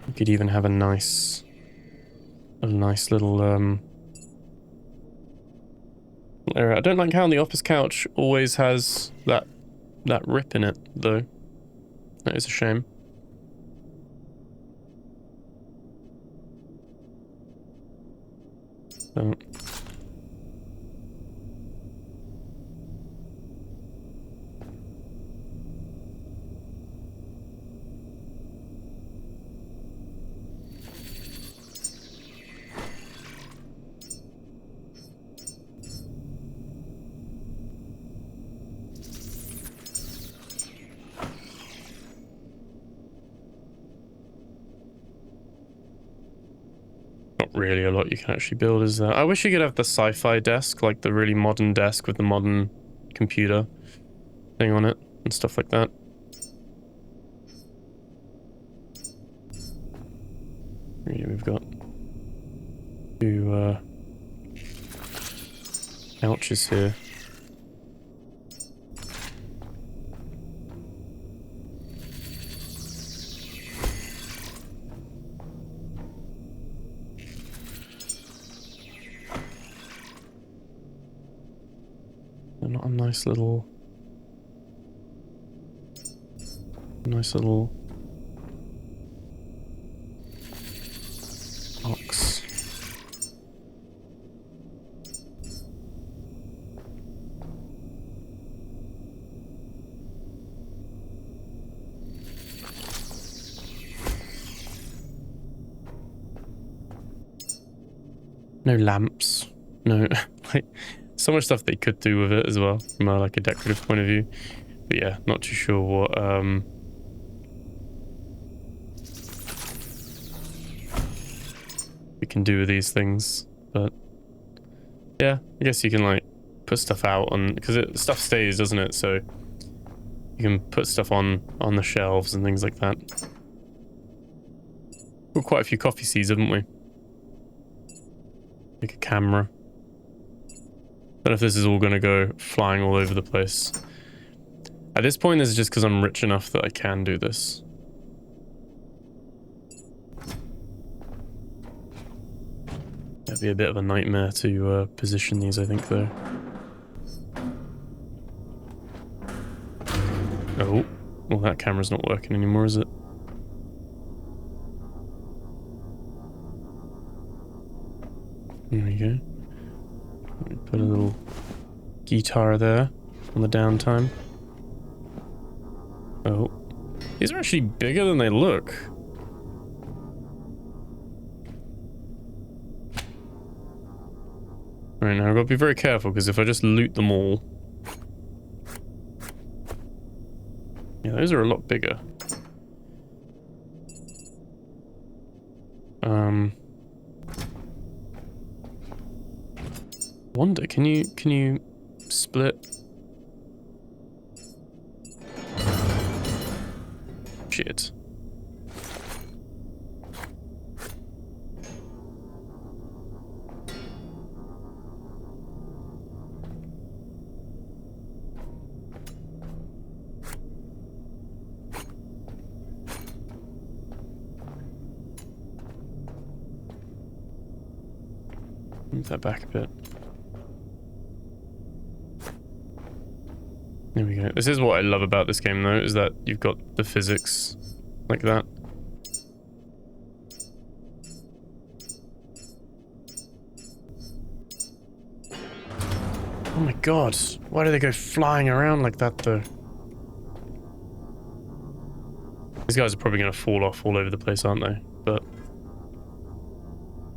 [SPEAKER 1] You could even have a nice little area. I don't like how the office couch always has that rip in it, though. That is a shame. So. Not really a lot you can actually build, is there? I wish you could have the sci-fi desk, like the really modern desk with the modern computer thing on it and stuff like that. Yeah, we've got 2 couches here. Not a nice little box. No lamps. No, like, so much stuff they could do with it as well, from like a decorative point of view. But yeah, not too sure what we can do with these things. But yeah, I guess you can like put stuff out on, because stuff stays, doesn't it? So you can put stuff on the shelves and things like that. We've got quite a few coffee seeds, haven't we? Like a camera. Don't know if this is all going to go flying all over the place. At this point, this is just because I'm rich enough that I can do this. That'd be a bit of a nightmare to position these, I think, though. Oh, well, that camera's not working anymore, is it? There we go. Put a little guitar there on the downtime. Oh, these are actually bigger than they look. Right, now I've got to be very careful, because if I just loot them all... Yeah, those are a lot bigger. Wonder, can you split? Shit. Move that back a bit. There we go. This is what I love about this game, though, is that you've got the physics like that. Oh my god. Why do they go flying around like that, though? These guys are probably going to fall off all over the place, aren't they? But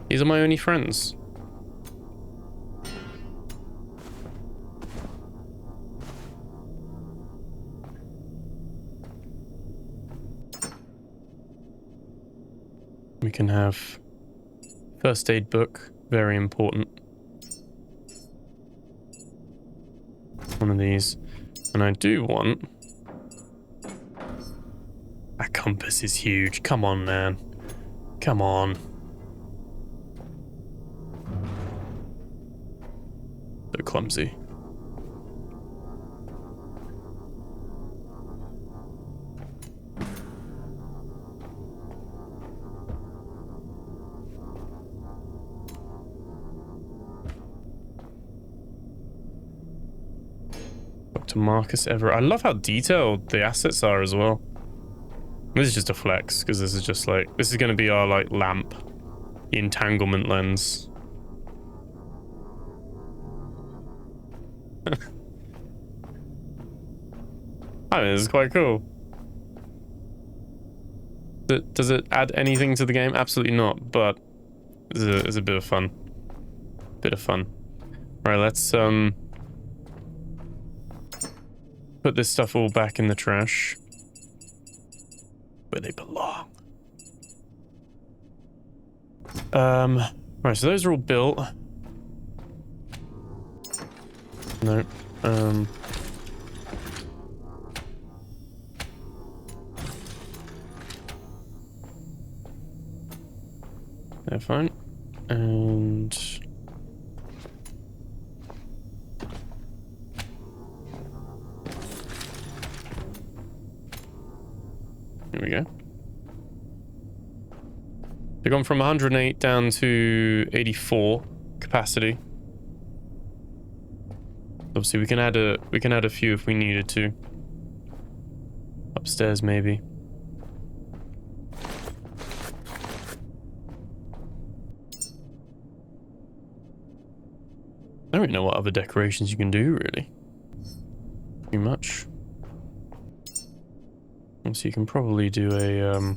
[SPEAKER 1] these are my only friends. We can have first aid book, very important. One of these. And I do want... That compass is huge. Come on, man. Come on. So clumsy. Dr. Marcus Everett. I love how detailed the assets are as well. This is just a flex, because this is just like... This is going to be our, like, lamp. The entanglement lens. I mean, this is quite cool. Does it add anything to the game? Absolutely not, but it's a bit of fun. Bit of fun. Right, let's put this stuff all back in the trash. Where they belong. Right, so those are all built. No. They're fine. And... Here we go. They've gone from 108 down to 84 capacity. Obviously, we can add a few if we needed to. Upstairs, maybe. I don't really know what other decorations you can do, really. Too much. So you can probably do a,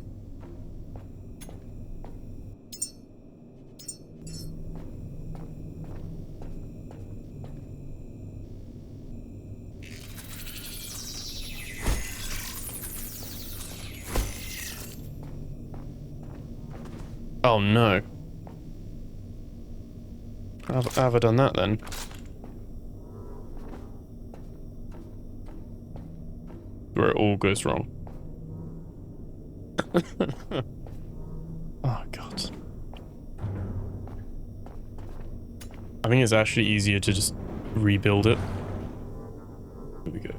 [SPEAKER 1] Oh no. Have I done that then? Where it all goes wrong. Oh god. I think it's actually easier to just rebuild it. Here we go.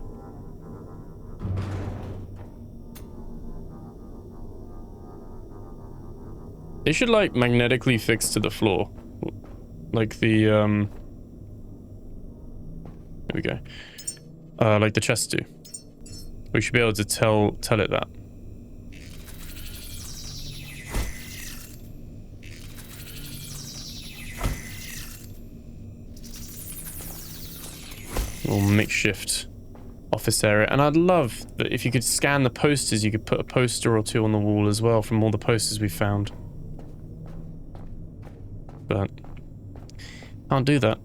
[SPEAKER 1] They should like magnetically fix to the floor. Like the here we go. Like the chests do. We should be able to tell it that. Little makeshift office area. And I'd love that if you could scan the posters, you could put a poster or two on the wall as well from all the posters we found. But can't do that.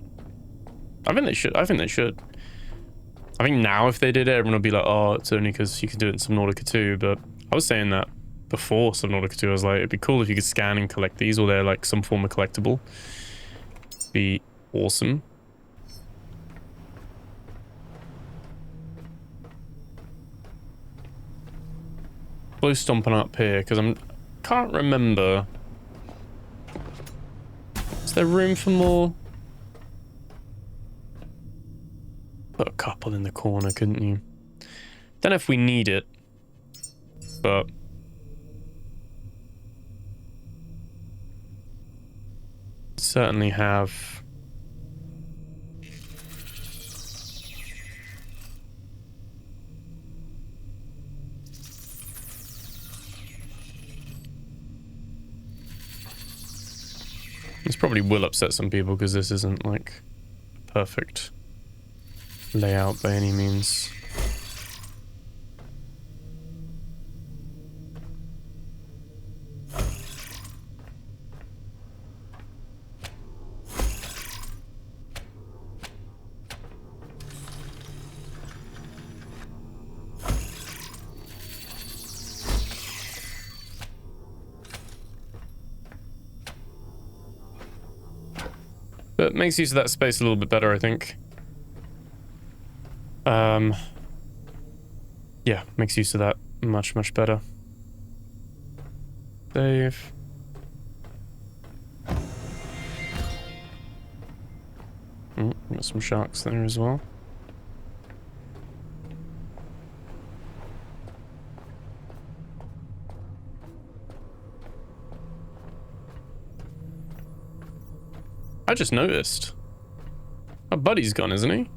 [SPEAKER 1] I think they should. I think they should. I think now if they did it, everyone would be like, oh, it's only because you can do it in Subnautica 2. But I was saying that before Subnautica 2. I was like, it'd be cool if you could scan and collect these, or they're like some form of collectible. Be awesome. Slow stomping up here because can't remember. Is there room for more? Put a couple in the corner, couldn't you? Don't know if we need it, but certainly have. This probably will upset some people because this isn't like perfect layout by any means. But makes use of that space a little bit better, I think. Yeah, makes use of that much, much better. Save. Got some sharks there as well. I just noticed. Our buddy's gone, isn't he?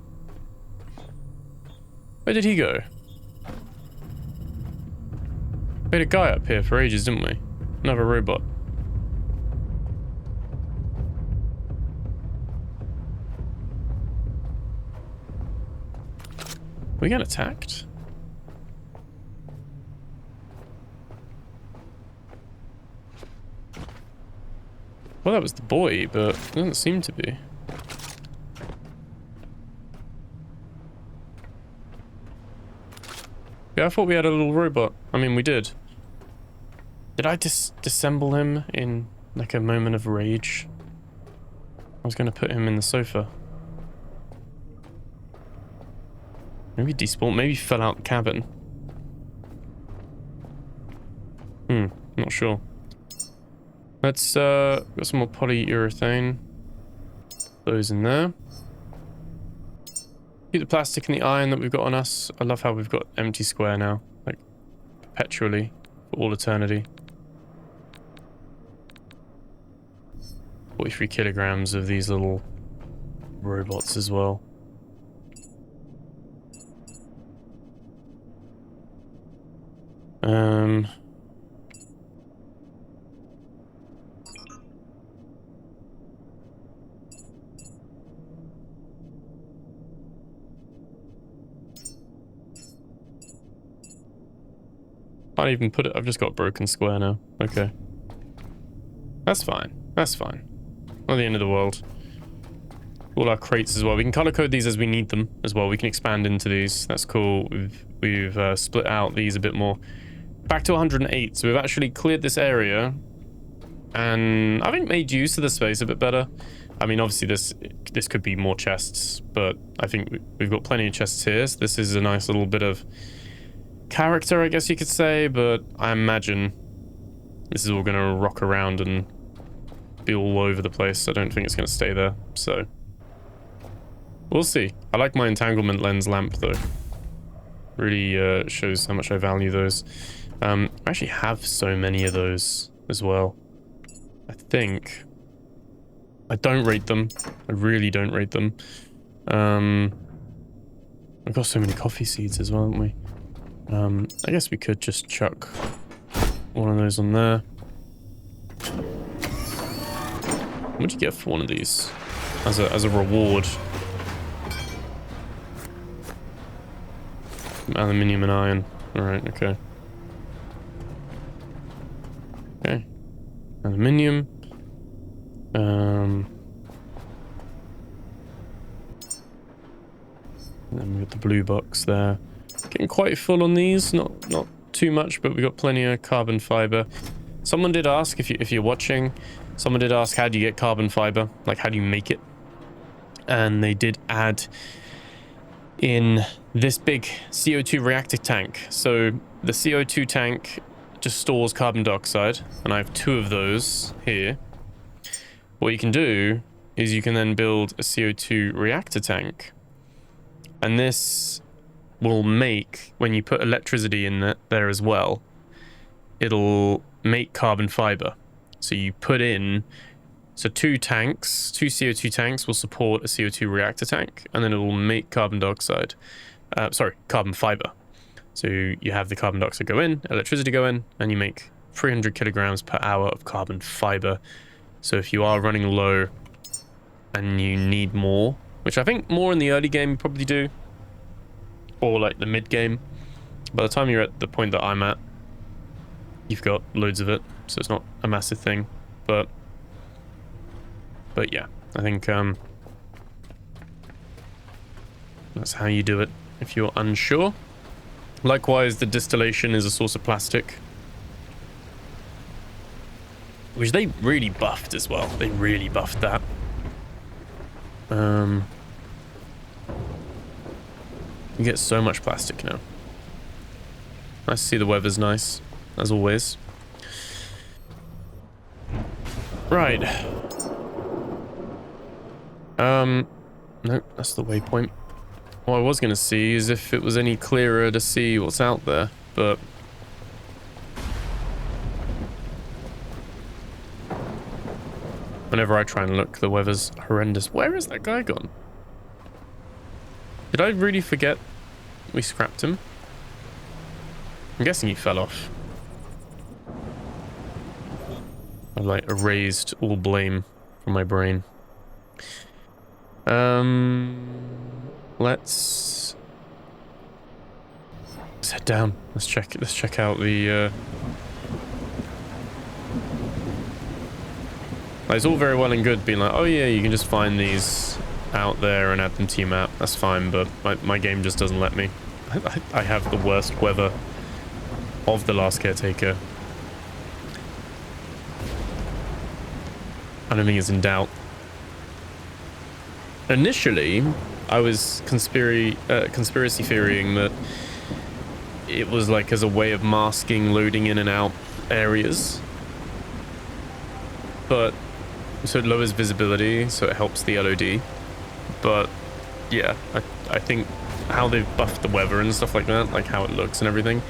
[SPEAKER 1] Where did he go? We had a guy up here for ages, didn't we? Another robot. We get attacked? Well, that was the boy, but it doesn't seem to be. Yeah, I thought we had a little robot. I mean, we did. Did I disassemble him in, like, a moment of rage? I was going to put him in the sofa. Maybe despawned, maybe fell out the cabin. Not sure. Let's, got some more polyurethane. Those in there. Keep the plastic and the iron that we've got on us. I love how we've got empty square now. Like, perpetually. For all eternity. 43 kilograms of these little robots as well. Can't even put it. I've just got a broken square now. Okay. That's fine. That's fine. Not the end of the world. All our crates as well. We can color code these as we need them as well. We can expand into these. That's cool. We've split out these a bit more. Back to 108. So we've actually cleared this area. And I think made use of the space a bit better. I mean, obviously this could be more chests. But I think we've got plenty of chests here. So this is a nice little bit of character, I guess you could say, but I imagine this is all going to rock around and be all over the place. I don't think it's going to stay there, so we'll see. I like my entanglement lens lamp, though. Really shows how much I value those. I actually have so many of those as well. I think I don't rate them. I really don't rate them. We've got so many coffee seeds as well, haven't we? I guess we could just chuck one of those on there. What do you get for one of these? As a reward. Aluminium and iron. Alright, okay. Okay. Aluminium. got the blue box there. Getting quite full on these, not too much, but we got plenty of carbon fiber. Someone did ask, if you're watching, someone did ask, how do you get carbon fiber? Like, how do you make it? And they did add in this big CO2 reactor tank. So the CO2 tank just stores carbon dioxide, and I have 2 of those here. What you can do is you can then build a CO2 reactor tank, and this will make, when you put electricity in there as well, it'll make carbon fiber. So you put in, so 2 CO2 tanks will support a CO2 reactor tank, and then it will make carbon fiber. So you have the carbon dioxide go in, electricity go in, and you make 300 kilograms per hour of carbon fiber. So if you are running low and you need more, which I think more in the early game you probably do, or like the mid game, by the time you're at the point that I'm at, you've got loads of it, so it's not a massive thing. But yeah, I think that's how you do it if you're unsure. Likewise, the distillation is a source of plastic, which they really buffed as well. They really buffed that. You get so much plastic now. Nice to see the weather's nice, as always. Right. Nope, that's the waypoint. What I was going to see is if it was any clearer to see what's out there, but... whenever I try and look, the weather's horrendous. Where is that guy gone? Did I really forget we scrapped him? I'm guessing he fell off. I like erased all blame from my brain. Let's head down. Let's check out the it's all very well and good being like, oh yeah, you can just find these out there and add them to your map. That's fine, but my game just doesn't let me. I have the worst weather of the Last Caretaker. I don't think it's in doubt. Initially, I was conspiracy theorying that it was like as a way of masking loading in and out areas. But so it lowers visibility, so it helps the LOD. But yeah, I think how they've buffed the weather and stuff like that, like how it looks and everything,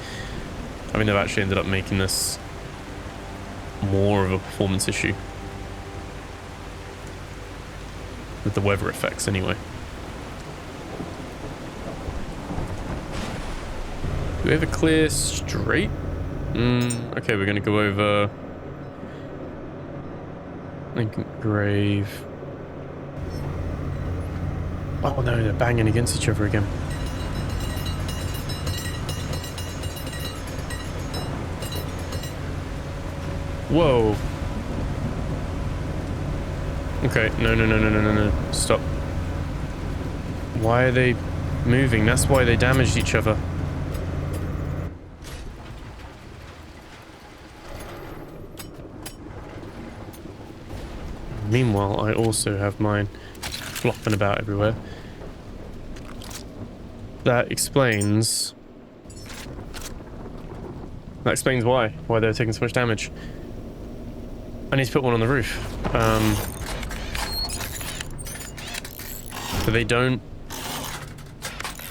[SPEAKER 1] I mean, they've actually ended up making this more of a performance issue. With the weather effects, anyway. Do we have a clear straight? Okay, we're gonna go over Lincoln Grave. Oh no, they're banging against each other again. Whoa. Okay, no. Stop. Why are they moving? That's why they damaged each other. Meanwhile, I also have mine flopping about everywhere. That explains why they're taking so much damage. I need to put one on the roof. So they don't...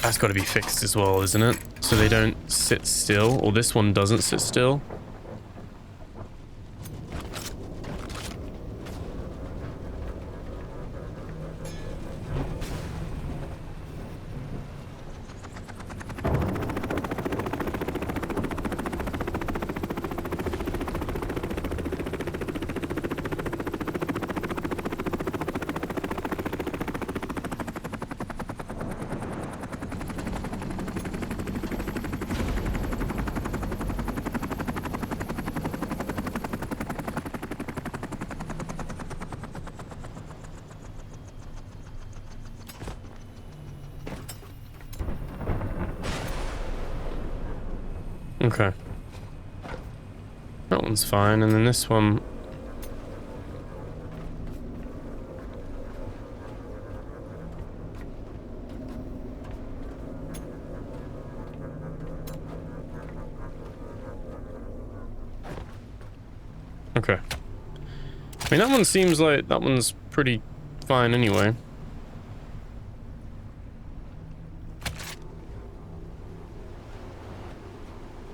[SPEAKER 1] That's got to be fixed as well, isn't it? So they don't sit still, or this one doesn't sit still. Okay. That one's fine, and then this one... Okay. I mean, that one seems like that one's pretty fine anyway.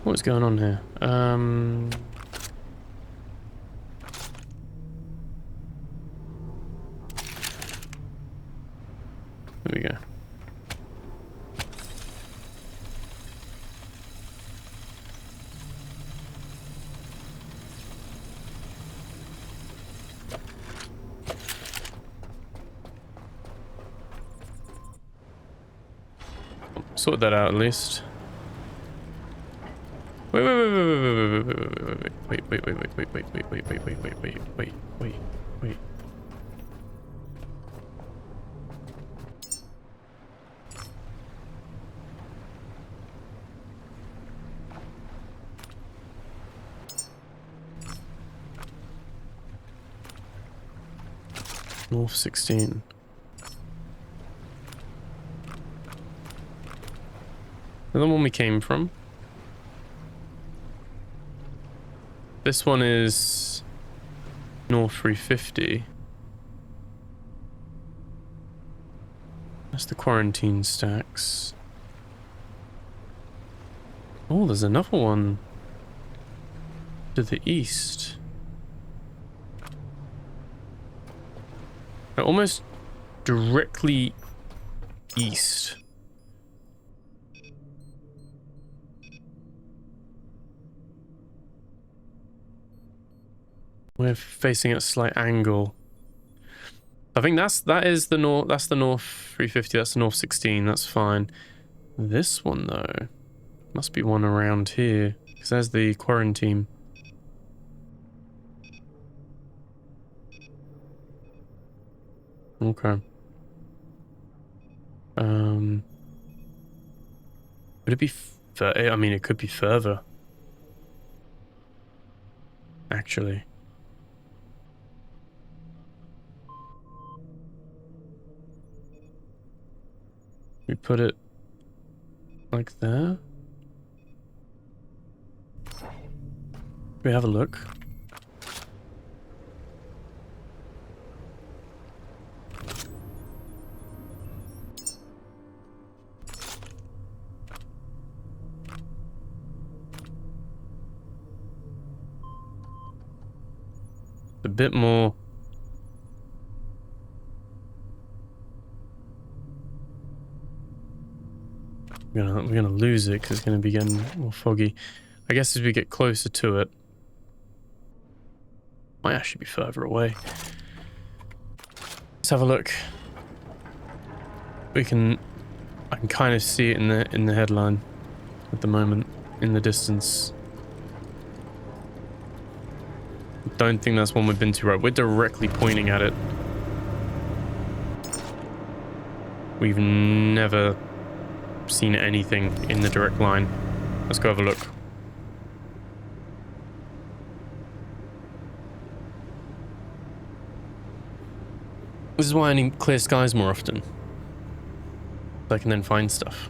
[SPEAKER 1] What's going on here? There we go. Sort that out at least. Wait. North 16. The one we came from. This one is North 350. That's the quarantine stacks. Oh, there's another one to the east. They're almost directly east. We're facing at a slight angle. I think that is the north. That's the North 350. That's the North 16. That's fine. This one though, must be one around here because there's the quarantine. Okay. Would it be? I mean, it could be further. Actually. We put it like there. We have a look. A bit more. We're gonna lose it because it's gonna be getting more foggy. I guess as we get closer to it, might actually be further away. Let's have a look. I can kind of see it in the headline at the moment in the distance. Don't think that's one we've been to, right? We're directly pointing at it. We've never seen anything in the direct line. Let's go have a look. This is why I need clear skies more often. So I can then find stuff.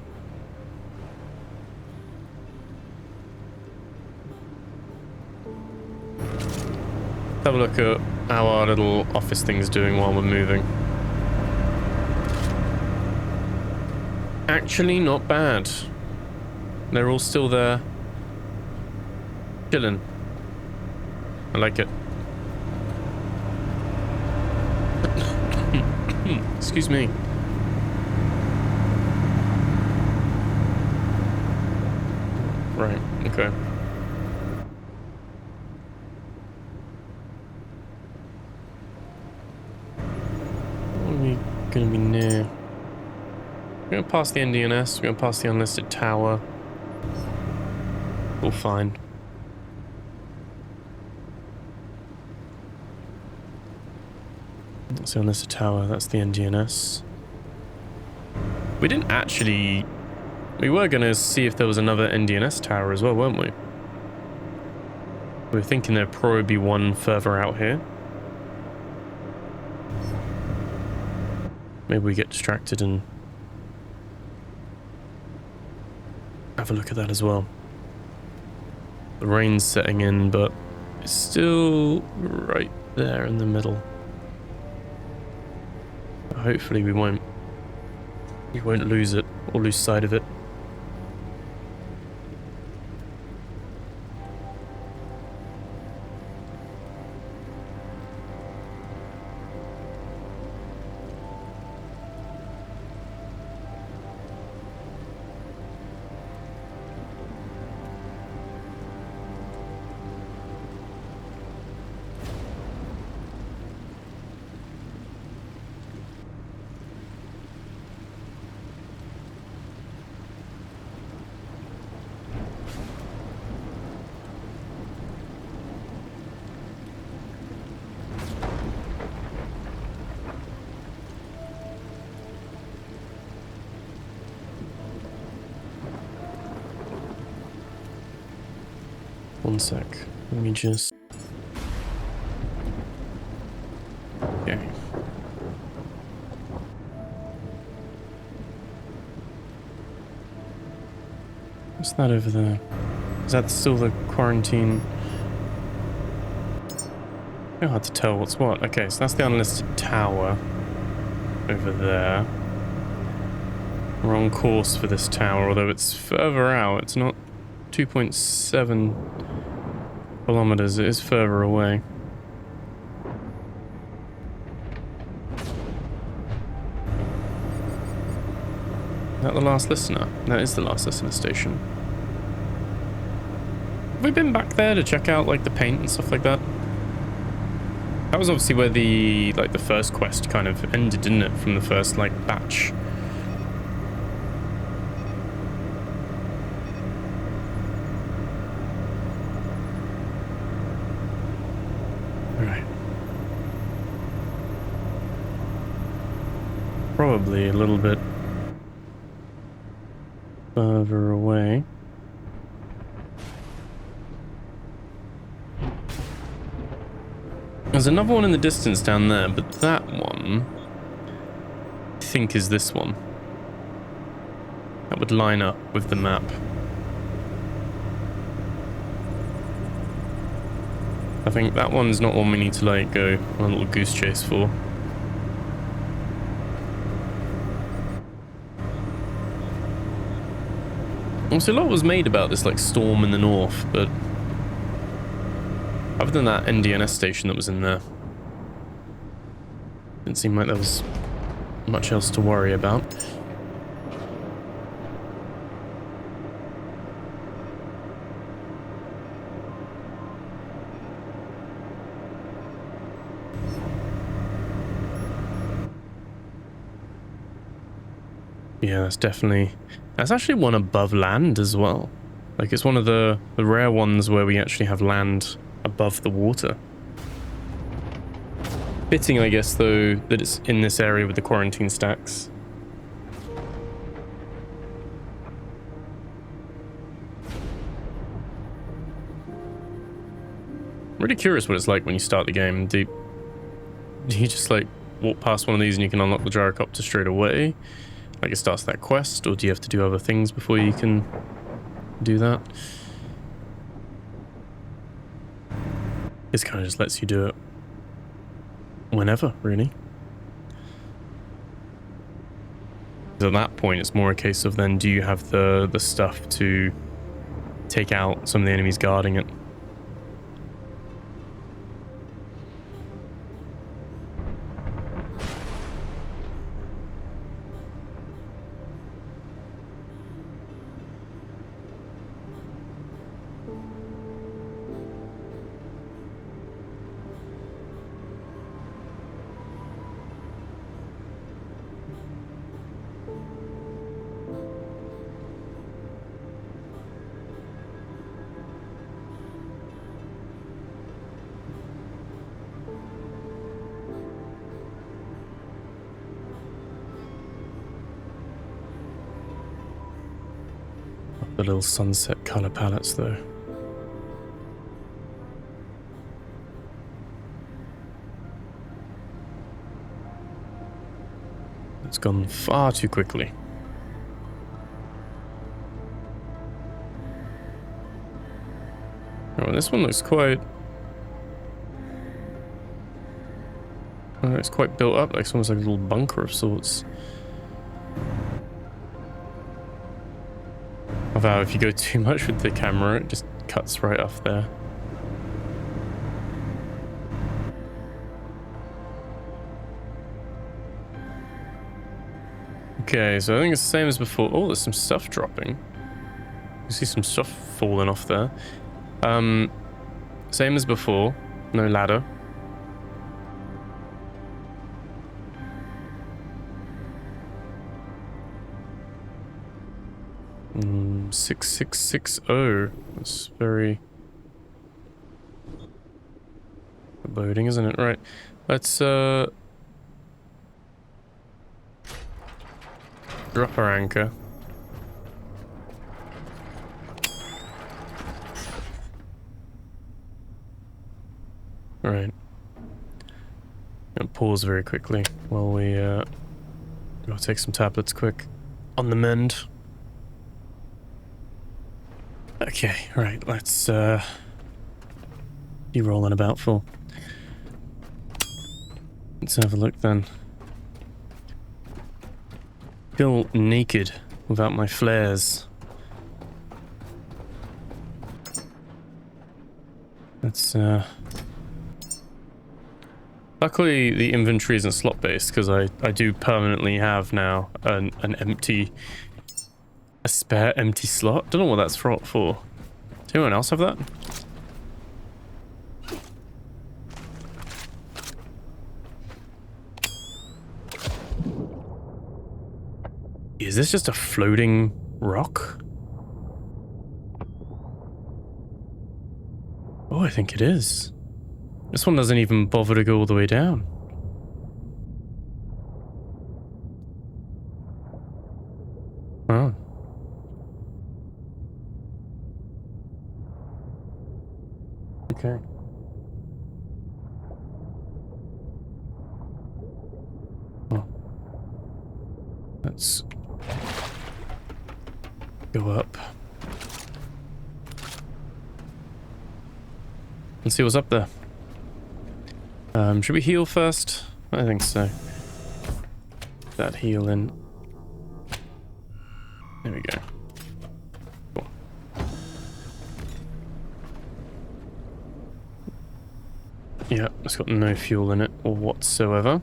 [SPEAKER 1] Let's have a look at how our little office thing's doing while we're moving. Actually, not bad. They're all still there. Chilling. I like it. Excuse me. Right, okay. What are we gonna be near? We're going to pass the NDNS, we're going to pass the unlisted tower. All fine. That's the unlisted tower, that's the NDNS. We didn't actually We were going to see if there was another NDNS tower as well, weren't we? We were thinking there'd probably be one further out here. Maybe we get distracted and have a look at that as well. The rain's setting in, but it's still right there in the middle. Hopefully we won't lose it or lose sight of it. One sec. Let me just... Okay. What's that over there? Is that still the quarantine? Very hard to tell what's what. Okay, so that's the unlisted tower over there. We're on course for this tower, although it's further out. It's not 2.7 kilometers. It is further away. Is that the last listener? That is the last listener station. Have we been back there to check out like the paint and stuff like that? That was obviously where the the first quest kind of ended, didn't it? From the first like batch. Alright. Probably a little bit further away. There's another one in the distance down there, but that one I think is this one. That would line up with the map. I think that one's not one we need to like go on a little goose chase for. Also, a lot was made about this like storm in the north, but other than that NDNS station that was in there, didn't seem like there was much else to worry about. Yeah, that's actually one above land as well. Like, it's one of the rare ones where we actually have land above the water. Fitting, I guess, though, that it's in this area with the quarantine stacks. I'm really curious what it's like when you start the game. Do you just, like, walk past one of these and you can unlock the gyrocopter straight away? Like, it starts that quest, or do you have to do other things before you can do that? This kind of just lets you do it whenever, really. At that point, it's more a case of then, do you have the stuff to take out some of the enemies guarding it? The little sunset color palettes, though. It's gone far too quickly. Oh, this one looks quite... Oh, it's quite built up, like it's almost like a little bunker of sorts. Although if you go too much with the camera, it just cuts right off there. Okay, so I think it's the same as before. Oh, there's some stuff dropping. You see some stuff falling off there. Same as before. No ladder. Mm, 6660. That's very loading, isn't it? Right. Let's drop our anchor. Right. And pause very quickly while we go take some tablets quick. On the mend. Okay, right, let's be rolling about for. Let's have a look then. Feel naked without my flares. Let's luckily the inventory isn't slot based because I do permanently have now a spare empty slot. Don't know what that's for. Does anyone else have that? Is this just a floating rock? Oh, I think it is. This one doesn't even bother to go all the way down. Oh. Okay. Oh. Let's go up. Let's see what's up there. Should we heal first? I think so. That heal in. There we go. Cool. Yeah, it's got no fuel in it or whatsoever.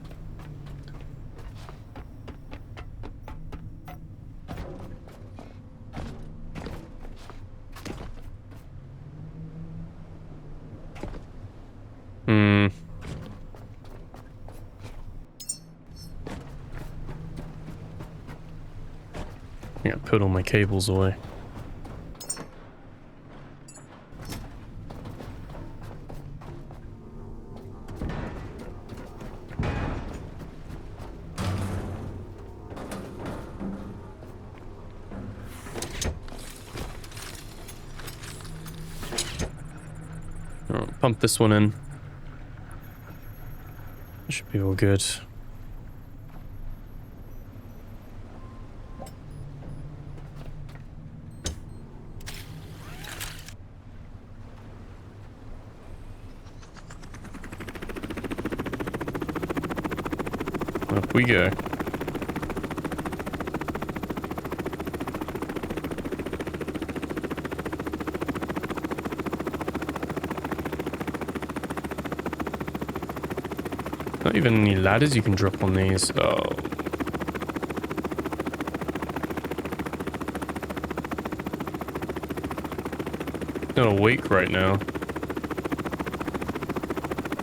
[SPEAKER 1] Yeah, put all my cables away. I'll pump this one in. Should be all good. Up we go. Not even any ladders you can drop on these. Oh. Not awake right now.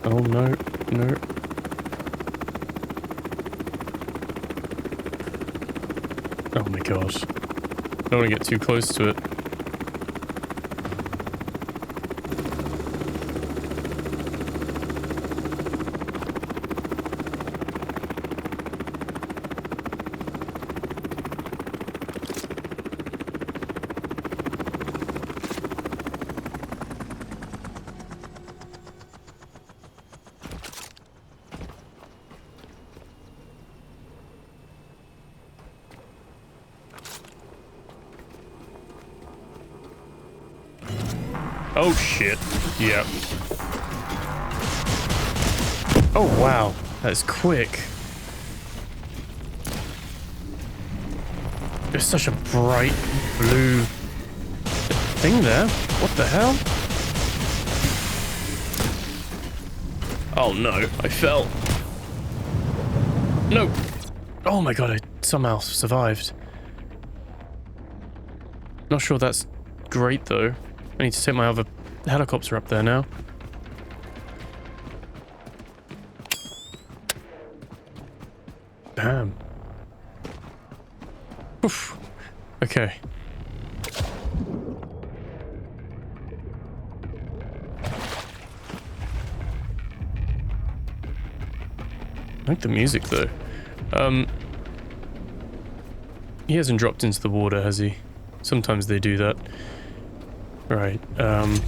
[SPEAKER 1] Oh no, no. Oh my gosh. I don't want to get too close to it. Oh, shit. Yep. Oh, wow. That's quick. There's such a bright blue thing there. What the hell? Oh, no. I fell. No. Oh, my God. I somehow survived. Not sure that's great, though. I need to take my other helicopter up there now. Damn. Oof. Okay. I like the music, though. He hasn't dropped into the water, has he? Sometimes they do that. Right, gonna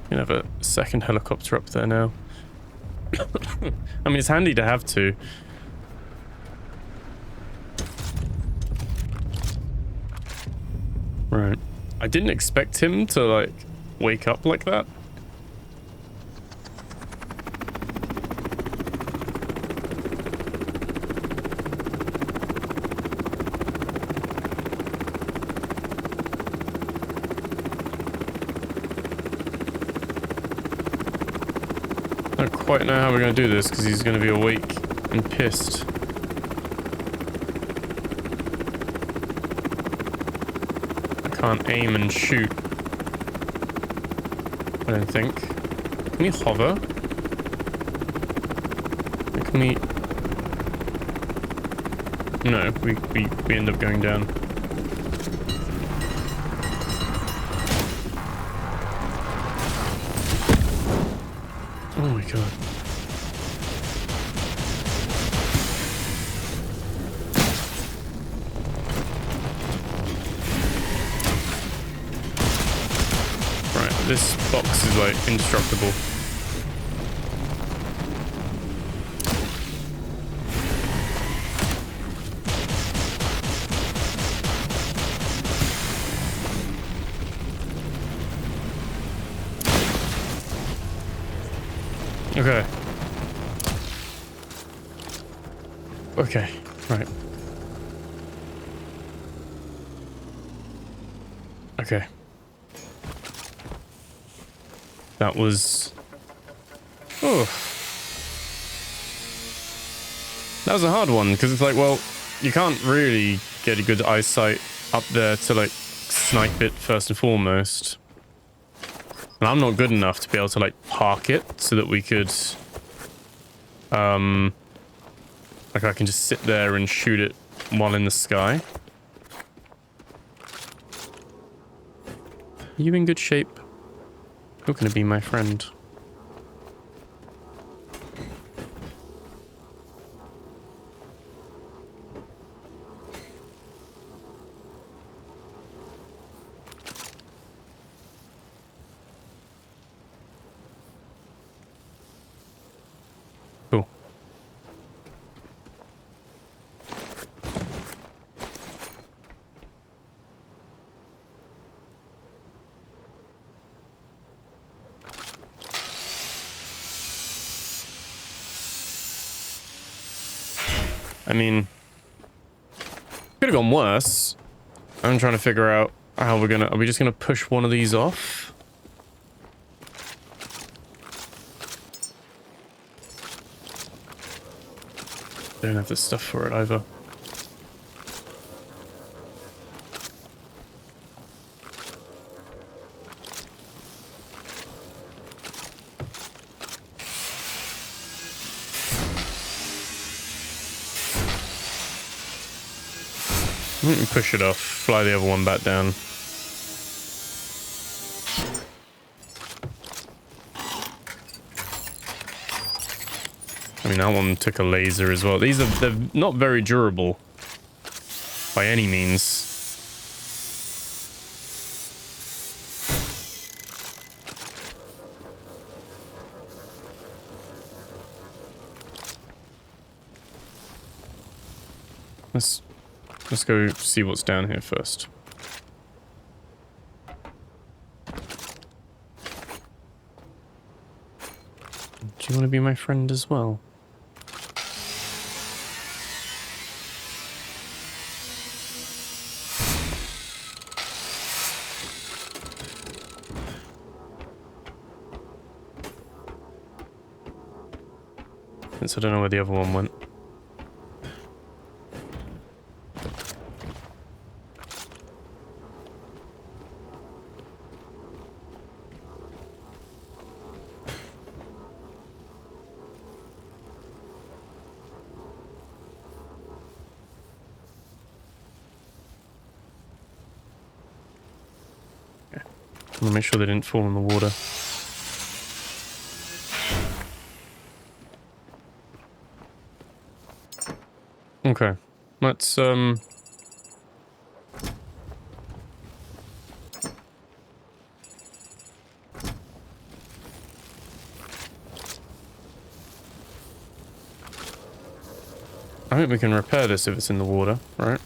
[SPEAKER 1] have a second helicopter up there now. I mean, it's handy to have two. Right. I didn't expect him to, like, wake up like that. I don't quite know how we're going to do this because he's going to be awake and pissed. I can't aim and shoot. I don't think. Can we hover? Can we... No, we end up going down. Oh my god. Right, this box is like indestructible. Okay. Okay, right. Okay. That was... Oh. That was a hard one, because it's like, well, you can't really get a good eyesight up there to, like, snipe it first and foremost. And I'm not good enough to be able to, like, park it so that we could, like, I can just sit there and shoot it while in the sky. Are you in good shape? You're gonna be my friend. Cool. I mean, could have gone worse. I'm trying to figure out how we're gonna... Are we just gonna push one of these off? Don't have the stuff for it either. Push it off, fly the other one back down. I mean, that one took a laser as well. They're not very durable by any means. Let's go see what's down here first. Do you want to be my friend as well? Since I don't know where the other one went. I'm gonna make sure they didn't fall in the water. Okay, let's I think we can repair this if it's in the water, right?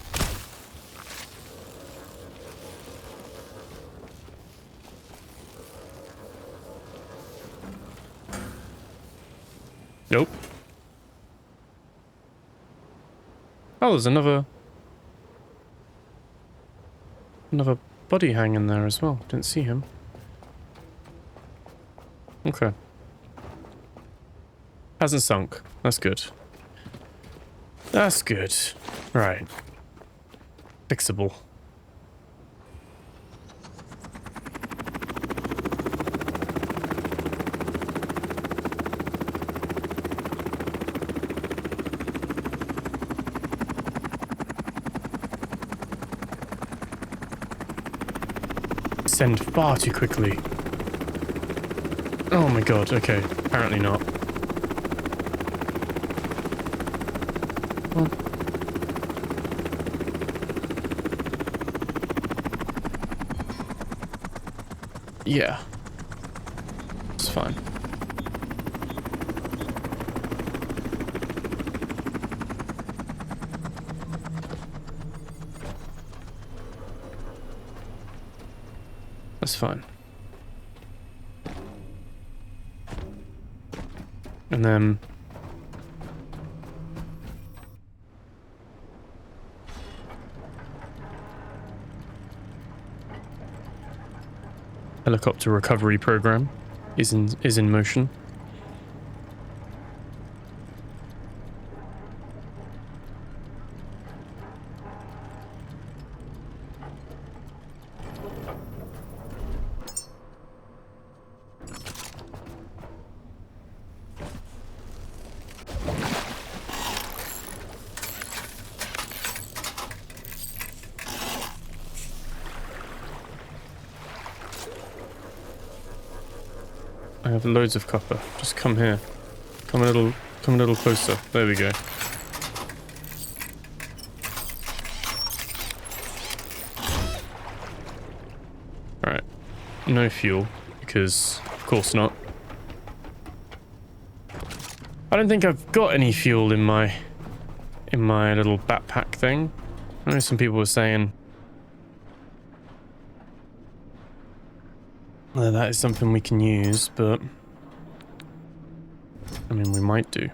[SPEAKER 1] Nope. Oh, there's another body hanging there as well. Didn't see him. Okay. Hasn't sunk. That's good. That's good. Right. Fixable. Send far too quickly. Oh my god, okay. Apparently not. Well. Yeah. It's fine. That's fine. And then helicopter recovery program is in motion. I have loads of copper. Just come here. Come a little closer. There we go. Alright. No fuel, because of course not. I don't think I've got any fuel in my little backpack thing. I know some people were saying that is something we can use, but I mean, we might do.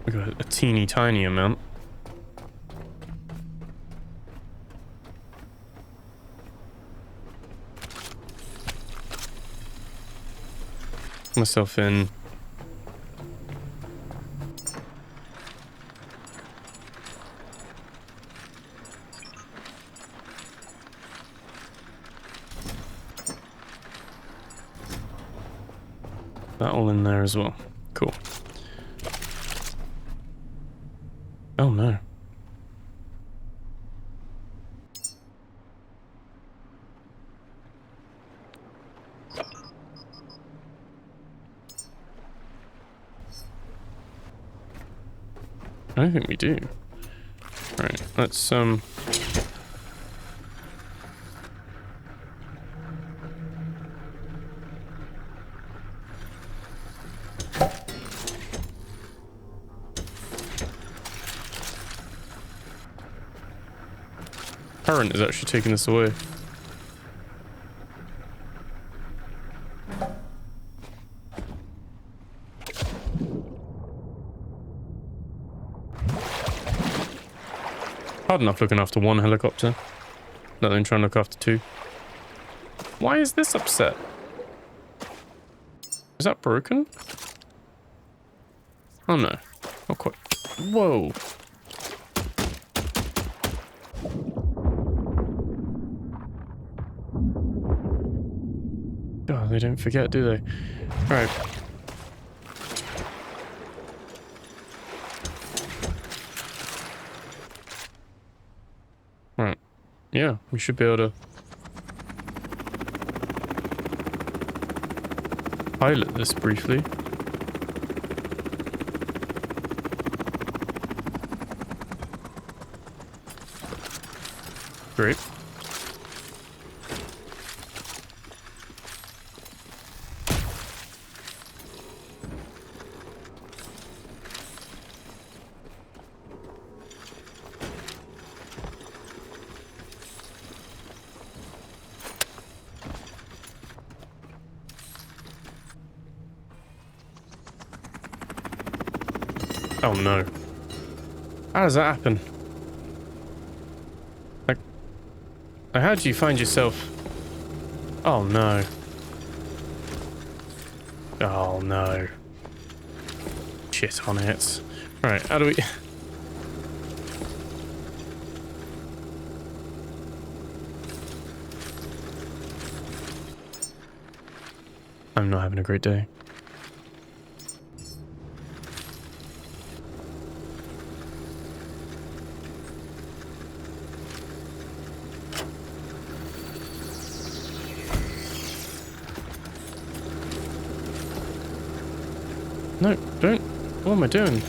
[SPEAKER 1] We got a teeny tiny amount. Myself in. That all in there as well. Cool. Oh no. I don't think we do. Right, let's current is actually taking this away. Hard enough looking after one helicopter. Not then trying to look after two. Why is this upset? Is that broken? Oh no. Not quite. Whoa. Oh, they don't forget, do they? Alright. Alright. Yeah, we should be able to pilot this briefly. Great. Oh no. How does that happen? Like, how do you find yourself? Oh no. Oh no. Shit on it. Right, how do we... I'm not having a great day. No, don't. What am I doing?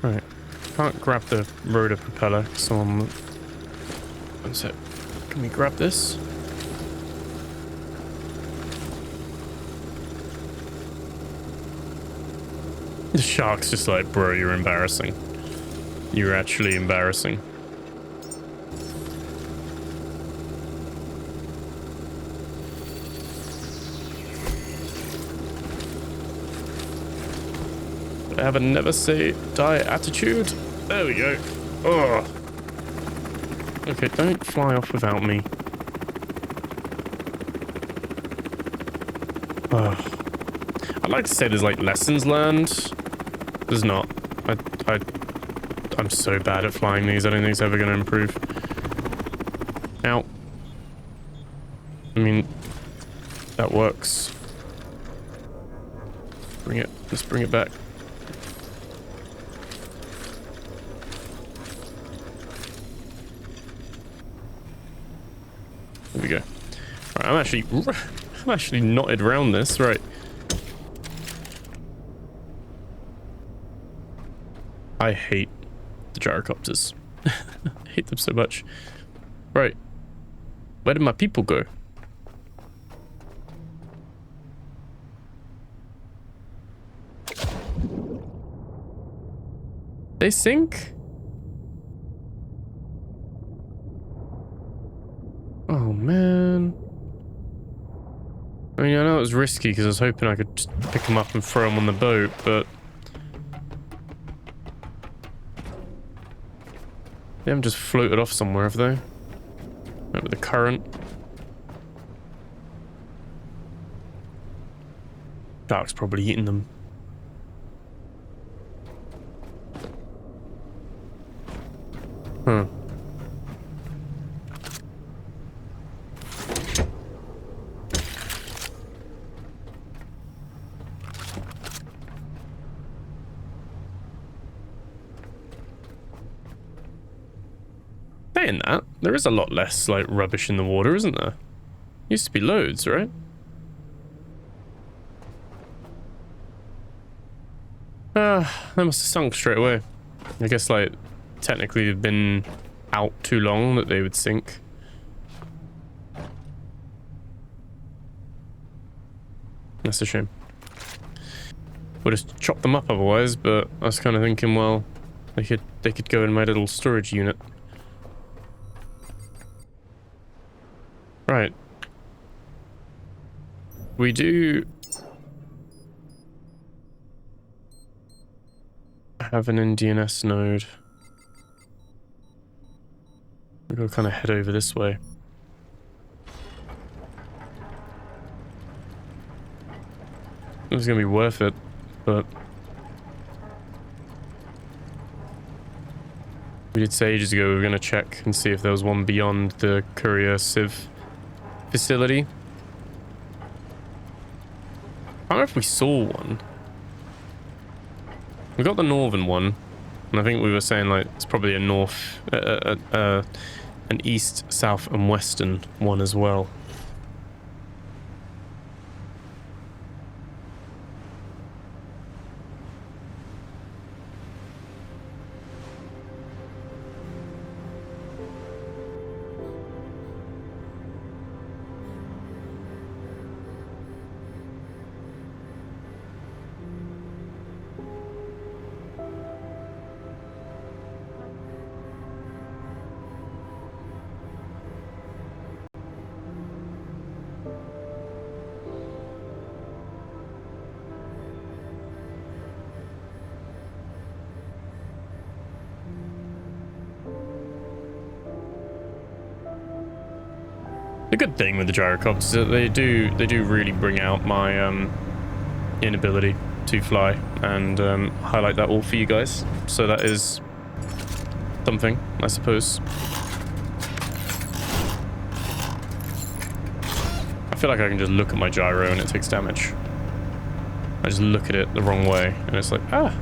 [SPEAKER 1] Right. Can't grab the rotor propeller, so I'm... One sec. Can we grab this? The shark's just like, bro, you're embarrassing. You're actually embarrassing. I have a never say die attitude. There we go. Ugh. Okay, don't fly off without me. Ugh. I'd like to say there's like lessons learned. There's not. I'm so bad at flying these. I don't think it's ever going to improve. Ow. I mean, that works. Bring it. Let's bring it back. There we go. Right, I'm actually knotted around this, right? I hate the gyrocopters. I hate them so much. Right. Where did my people go? They sink? Oh, man. I mean, I know it was risky because I was hoping I could just pick them up and throw them on the boat, but... They haven't just floated off somewhere, have they? Like with the current. Shark's probably eating them. Huh. Saying that, there is a lot less like rubbish in the water, isn't there? Used to be loads, right? They must have sunk straight away. I guess like technically they've been out too long that they would sink. That's a shame. Would have chopped them up otherwise, but I was kind of thinking, well, They could go in my little storage unit. Right. We do have an NDNS node. We're gonna kind of head over this way. It was gonna be worth it, but we did say ages ago we were gonna check and see if there was one beyond the courier civ facility. I don't know if we saw one. We got the northern one, and I think we were saying like it's probably a north, an east, south, and western one as well. The good thing with the gyrocopters is that they do really bring out my inability to fly and highlight that all for you guys. So that is something, I suppose. I feel like I can just look at my gyro and it takes damage. I just look at it the wrong way and it's like, ah.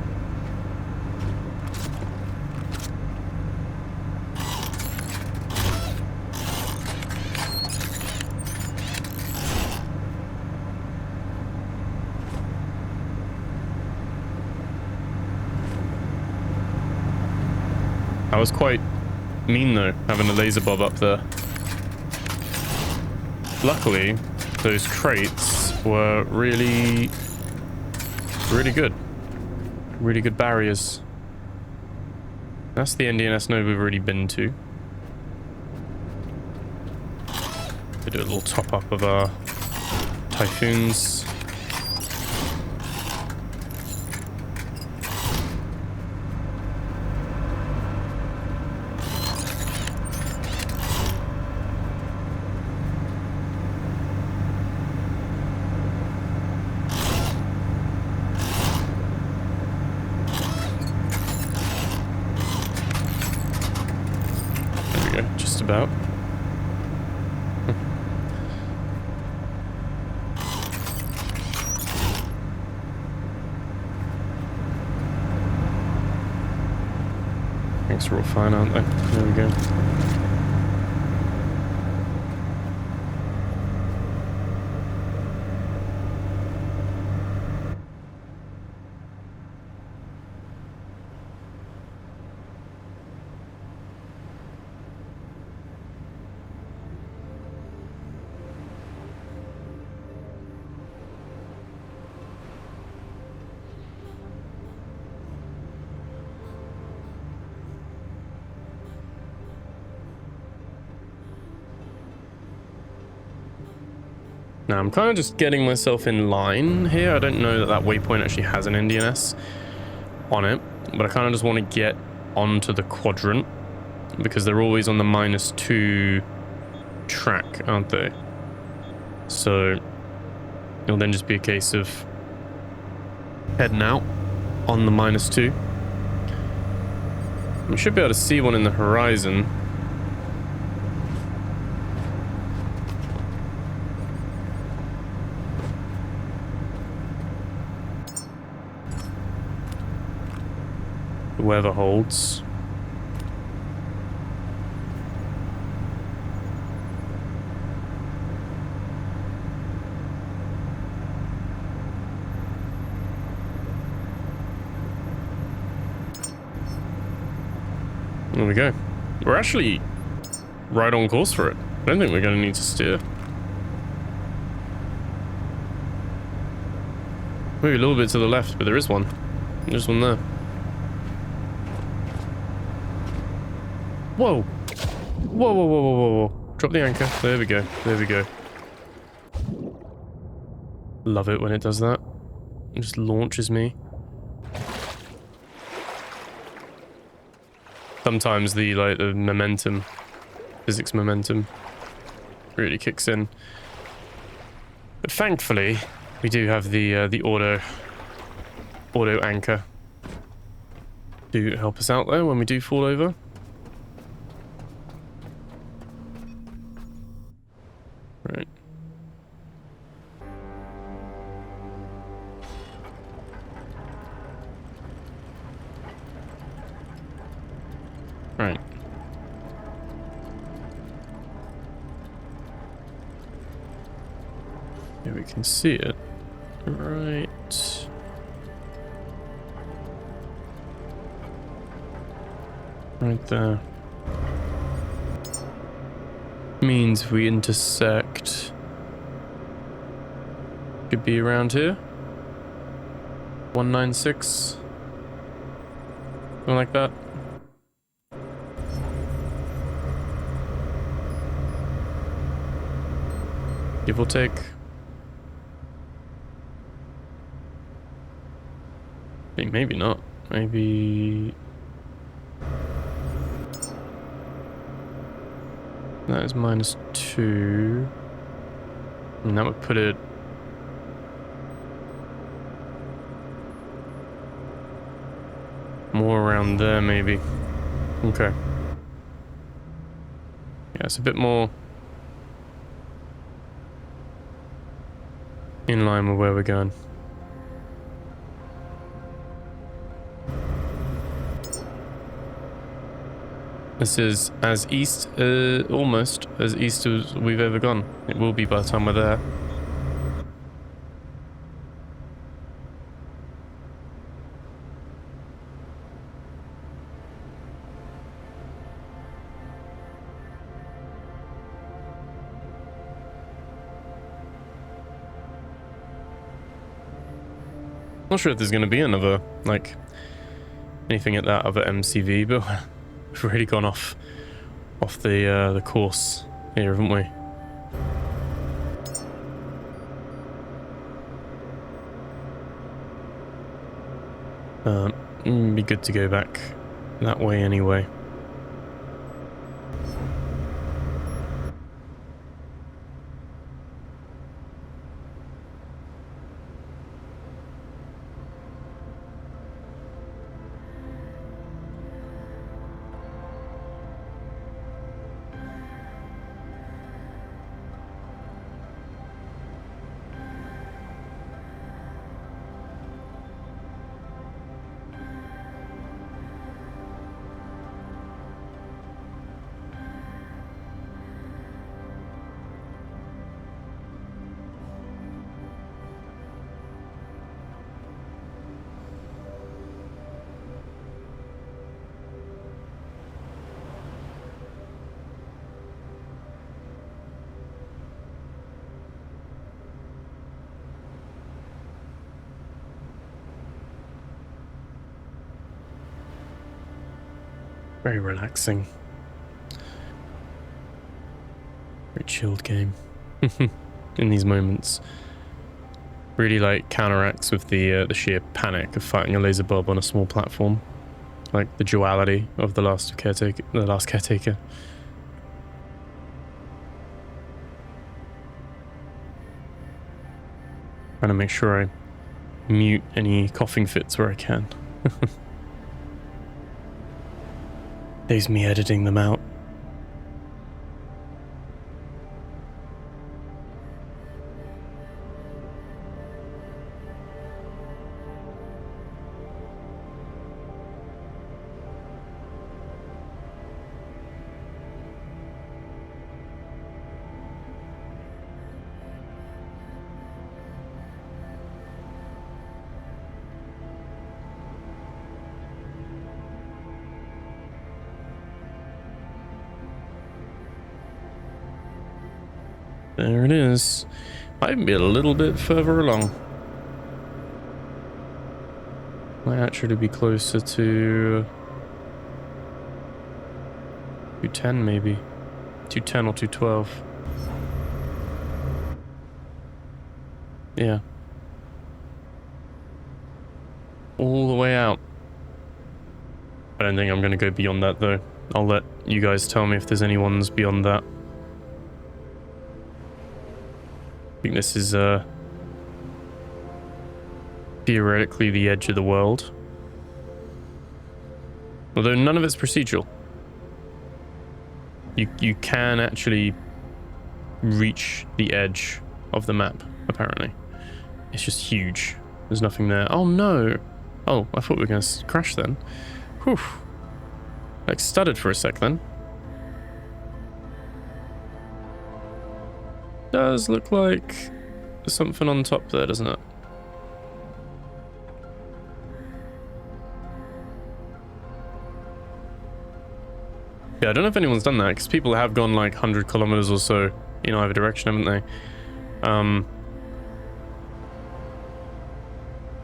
[SPEAKER 1] That was quite mean though, having a laser bob up there. Luckily, those crates were really good. Really good barriers. That's the NDNS node we've already been to. We do a little top up of our Typhoons. About. Thanks, we're all fine, aren't they? There we go. Now, I'm kind of just getting myself in line here. I don't know that that waypoint actually has an NDNS on it, but I kind of just want to get onto the quadrant because they're always on the -2 track, aren't they? So it'll then just be a case of heading out on the -2. We should be able to see one in the horizon. The weather holds. There we go. We're actually right on course for it. I don't think we're going to need to steer. Maybe a little bit to the left, but there is one. There's one there. Whoa. Whoa, whoa, whoa, whoa, whoa, whoa. Drop the anchor. There we go. There we go. Love it when it does that. It just launches me. Sometimes the momentum, physics momentum, really kicks in. But thankfully, we do have the auto anchor to help us out there when we do fall over. Right. Right. Yeah, we can see it. Right. Right there. Means if we intersect, could be around here. 196. Something like that. Give or take. Maybe not. Maybe... That is -2. And that would put it... more around there, maybe. Okay. Yeah, it's a bit more... in line with where we're going. This is as east, almost as east as we've ever gone. It will be by the time we're there. Not sure if there's going to be another, like, anything at that other MCV, but we've already gone off the course here, haven't we? It'd be good to go back that way anyway. Very relaxing. Very chilled game. In these moments. Really like counteracts with the sheer panic of fighting a laser bob on a small platform. Like the duality of the Last Caretaker. Trying to make sure I mute any coughing fits where I can. There's me editing them out. There it is. Might be a little bit further along. Might actually be closer to 210 maybe. 210 or 212. Yeah. All the way out. I don't think I'm going to go beyond that though. I'll let you guys tell me if there's any ones beyond that. I think this is theoretically the edge of the world. Although none of it's procedural. You can actually reach the edge of the map, apparently. It's just huge. There's nothing there. Oh no! Oh, I thought we were going to crash then. Whew. Like stuttered for a sec then. Does look like there's something on top there, doesn't it? Yeah, I don't know if anyone's done that, because people have gone like 100 kilometers or so in either direction, haven't they? I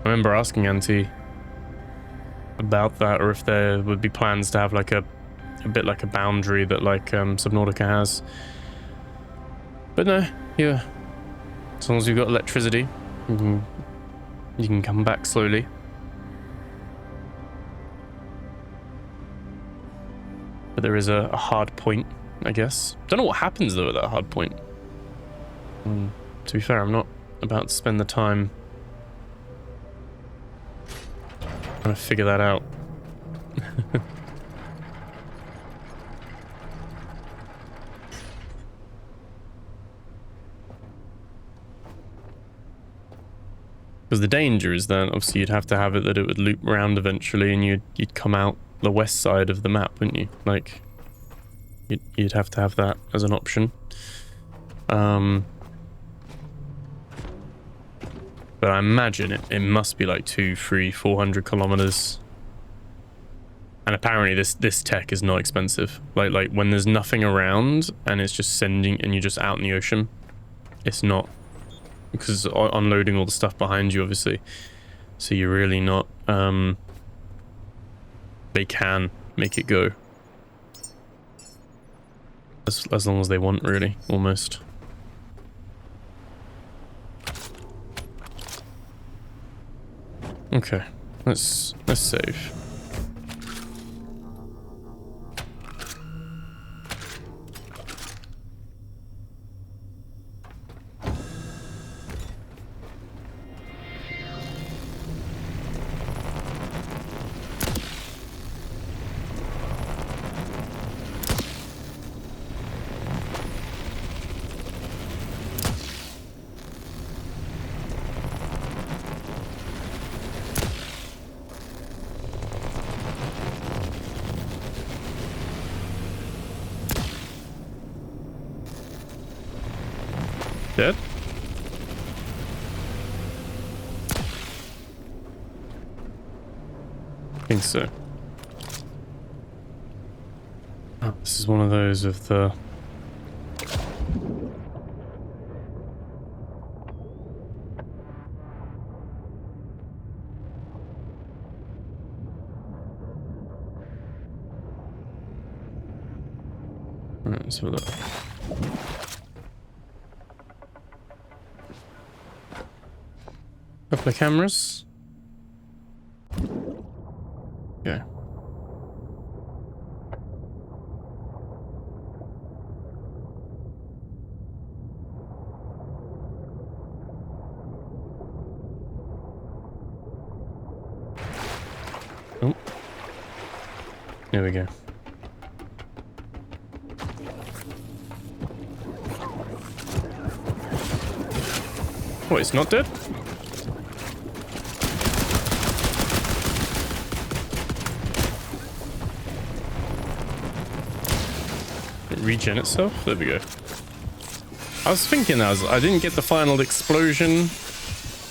[SPEAKER 1] remember asking Auntie about that, or if there would be plans to have like a bit like a boundary that like Subnautica has. But no, yeah. As long as you've got electricity, you can come back slowly. But there is a hard point, I guess. Don't know what happens though at that hard point. To be fair, I'm not about to spend the time trying to figure that out. Because the danger is that obviously you'd have to have it that it would loop around eventually, and you'd come out the west side of the map, wouldn't you? Like you'd have to have that as an option. But I imagine it must be like 200, 300, 400 kilometers. And apparently this tech is not expensive. Like when there's nothing around and it's just sending and you're just out in the ocean, it's not, because unloading all the stuff behind you obviously. So you're really not they can make it go. As long as they want, really, almost. Okay, let's save. Dead? I think so. Oh, this is one of those of the... Right, let's have a look. Couple of cameras. Okay. Oh. There we go. What, it's not dead? Regen itself? There we go. I was thinking I didn't get the final explosion,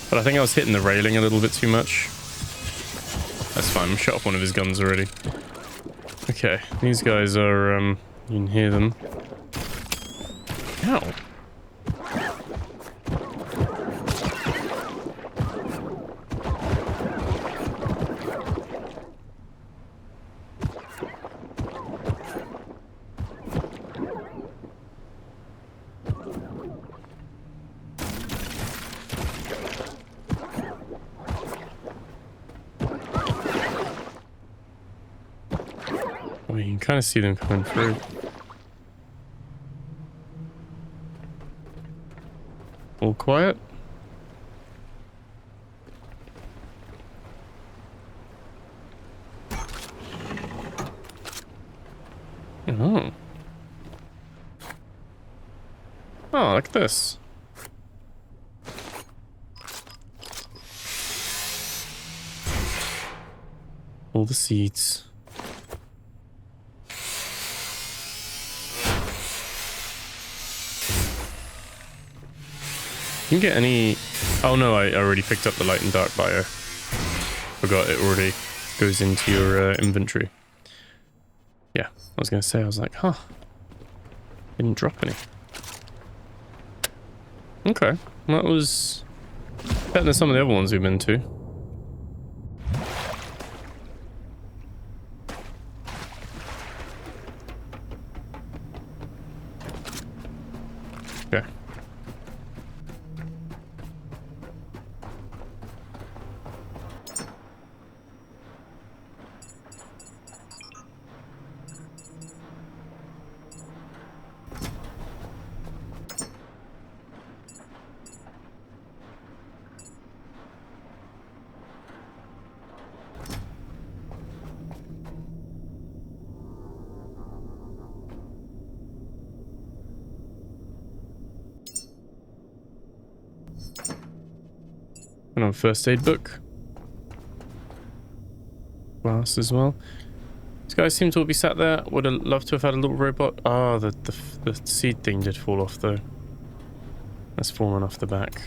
[SPEAKER 1] but I think I was hitting the railing a little bit too much. That's fine, I shot off one of his guns already. Okay, these guys are, you can hear them. Ow. I mean, you can kind of see them coming through. All quiet. Oh. Oh, look at this. All the seeds. You can get any... Oh no, I already picked up the light and dark bio. Forgot it already goes into your inventory. Yeah, I was going to say, I was like, huh. Didn't drop any. Okay, well, that was better than some of the other ones we've been to. Okay. And on first aid book. Glass as well. These guys seem to all be sat there. Would have loved to have had a little robot. Ah, the seed thing did fall off though. That's fallen off the back.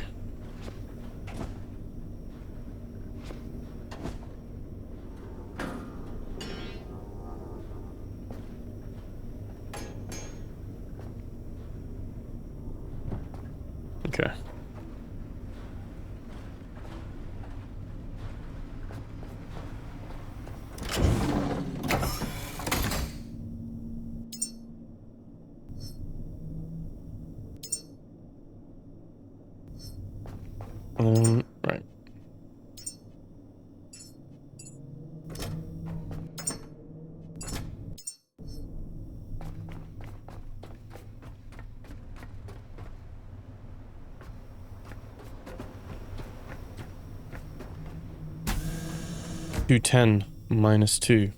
[SPEAKER 1] Okay. Right. $210 minus 2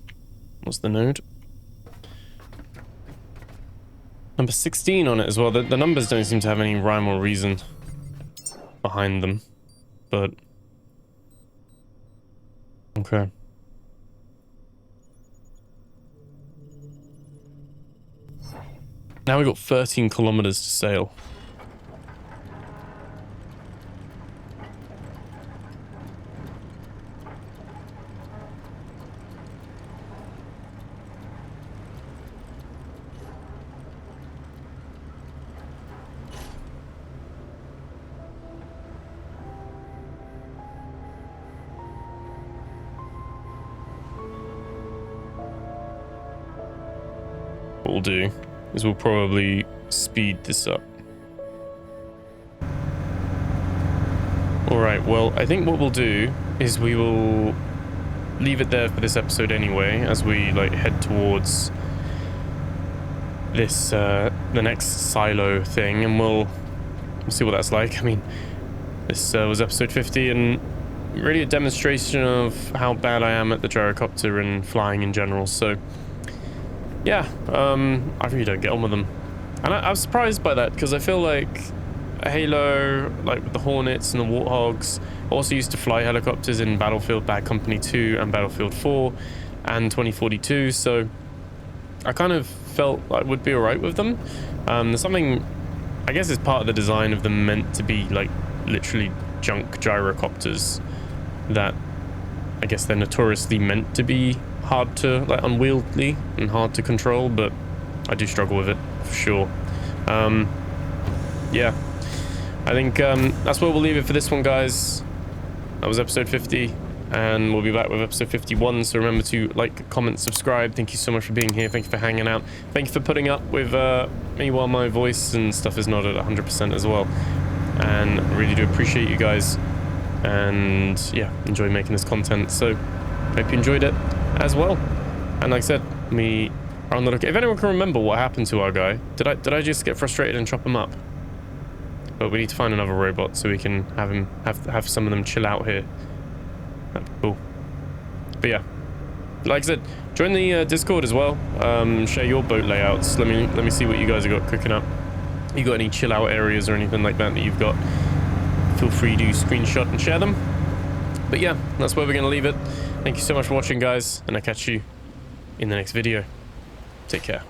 [SPEAKER 1] was the node. Number 16 on it as well. The numbers don't seem to have any rhyme or reason behind them, but okay. Now we've got 13 kilometers to sail. What we'll do is we'll probably speed this up. Alright, well, I think what we'll do is we will leave it there for this episode anyway, as we like head towards this the next silo thing, and we'll see what that's like. I mean, this was episode 50, and really a demonstration of how bad I am at the gyrocopter and flying in general, so yeah, I really don't get on with them. And I was surprised by that, because I feel like Halo, like with the Hornets and the Warthogs, also used to fly helicopters in Battlefield Bad Company 2 and Battlefield 4 and 2042, so I kind of felt I would be alright with them. There's something, I guess it's part of the design of them meant to be like literally junk gyrocopters that I guess they're notoriously meant to be hard to, like, unwieldy and hard to control, but I do struggle with it for sure. Yeah, I think that's where we'll leave it for this one, guys. That was episode 50, and we'll be back with episode 51, so remember to like, comment, subscribe. Thank you so much for being here. Thank you for hanging out. Thank you for putting up with me while my voice and stuff is not at 100% as well, and I really do appreciate you guys, and yeah, enjoy making this content, so hope you enjoyed it as well. And like I said, me on the look. If anyone can remember what happened to our guy, did I just get frustrated and chop him up? But we need to find another robot so we can have some of them chill out here. That'd be cool. But yeah, like I said, join the Discord as well. Share your boat layouts. Let me see what you guys have got cooking up. You got any chill out areas or anything like that you've got? Feel free to screenshot and share them. But yeah, that's where we're gonna leave it. Thank you so much for watching, guys, and I'll catch you in the next video. Take care.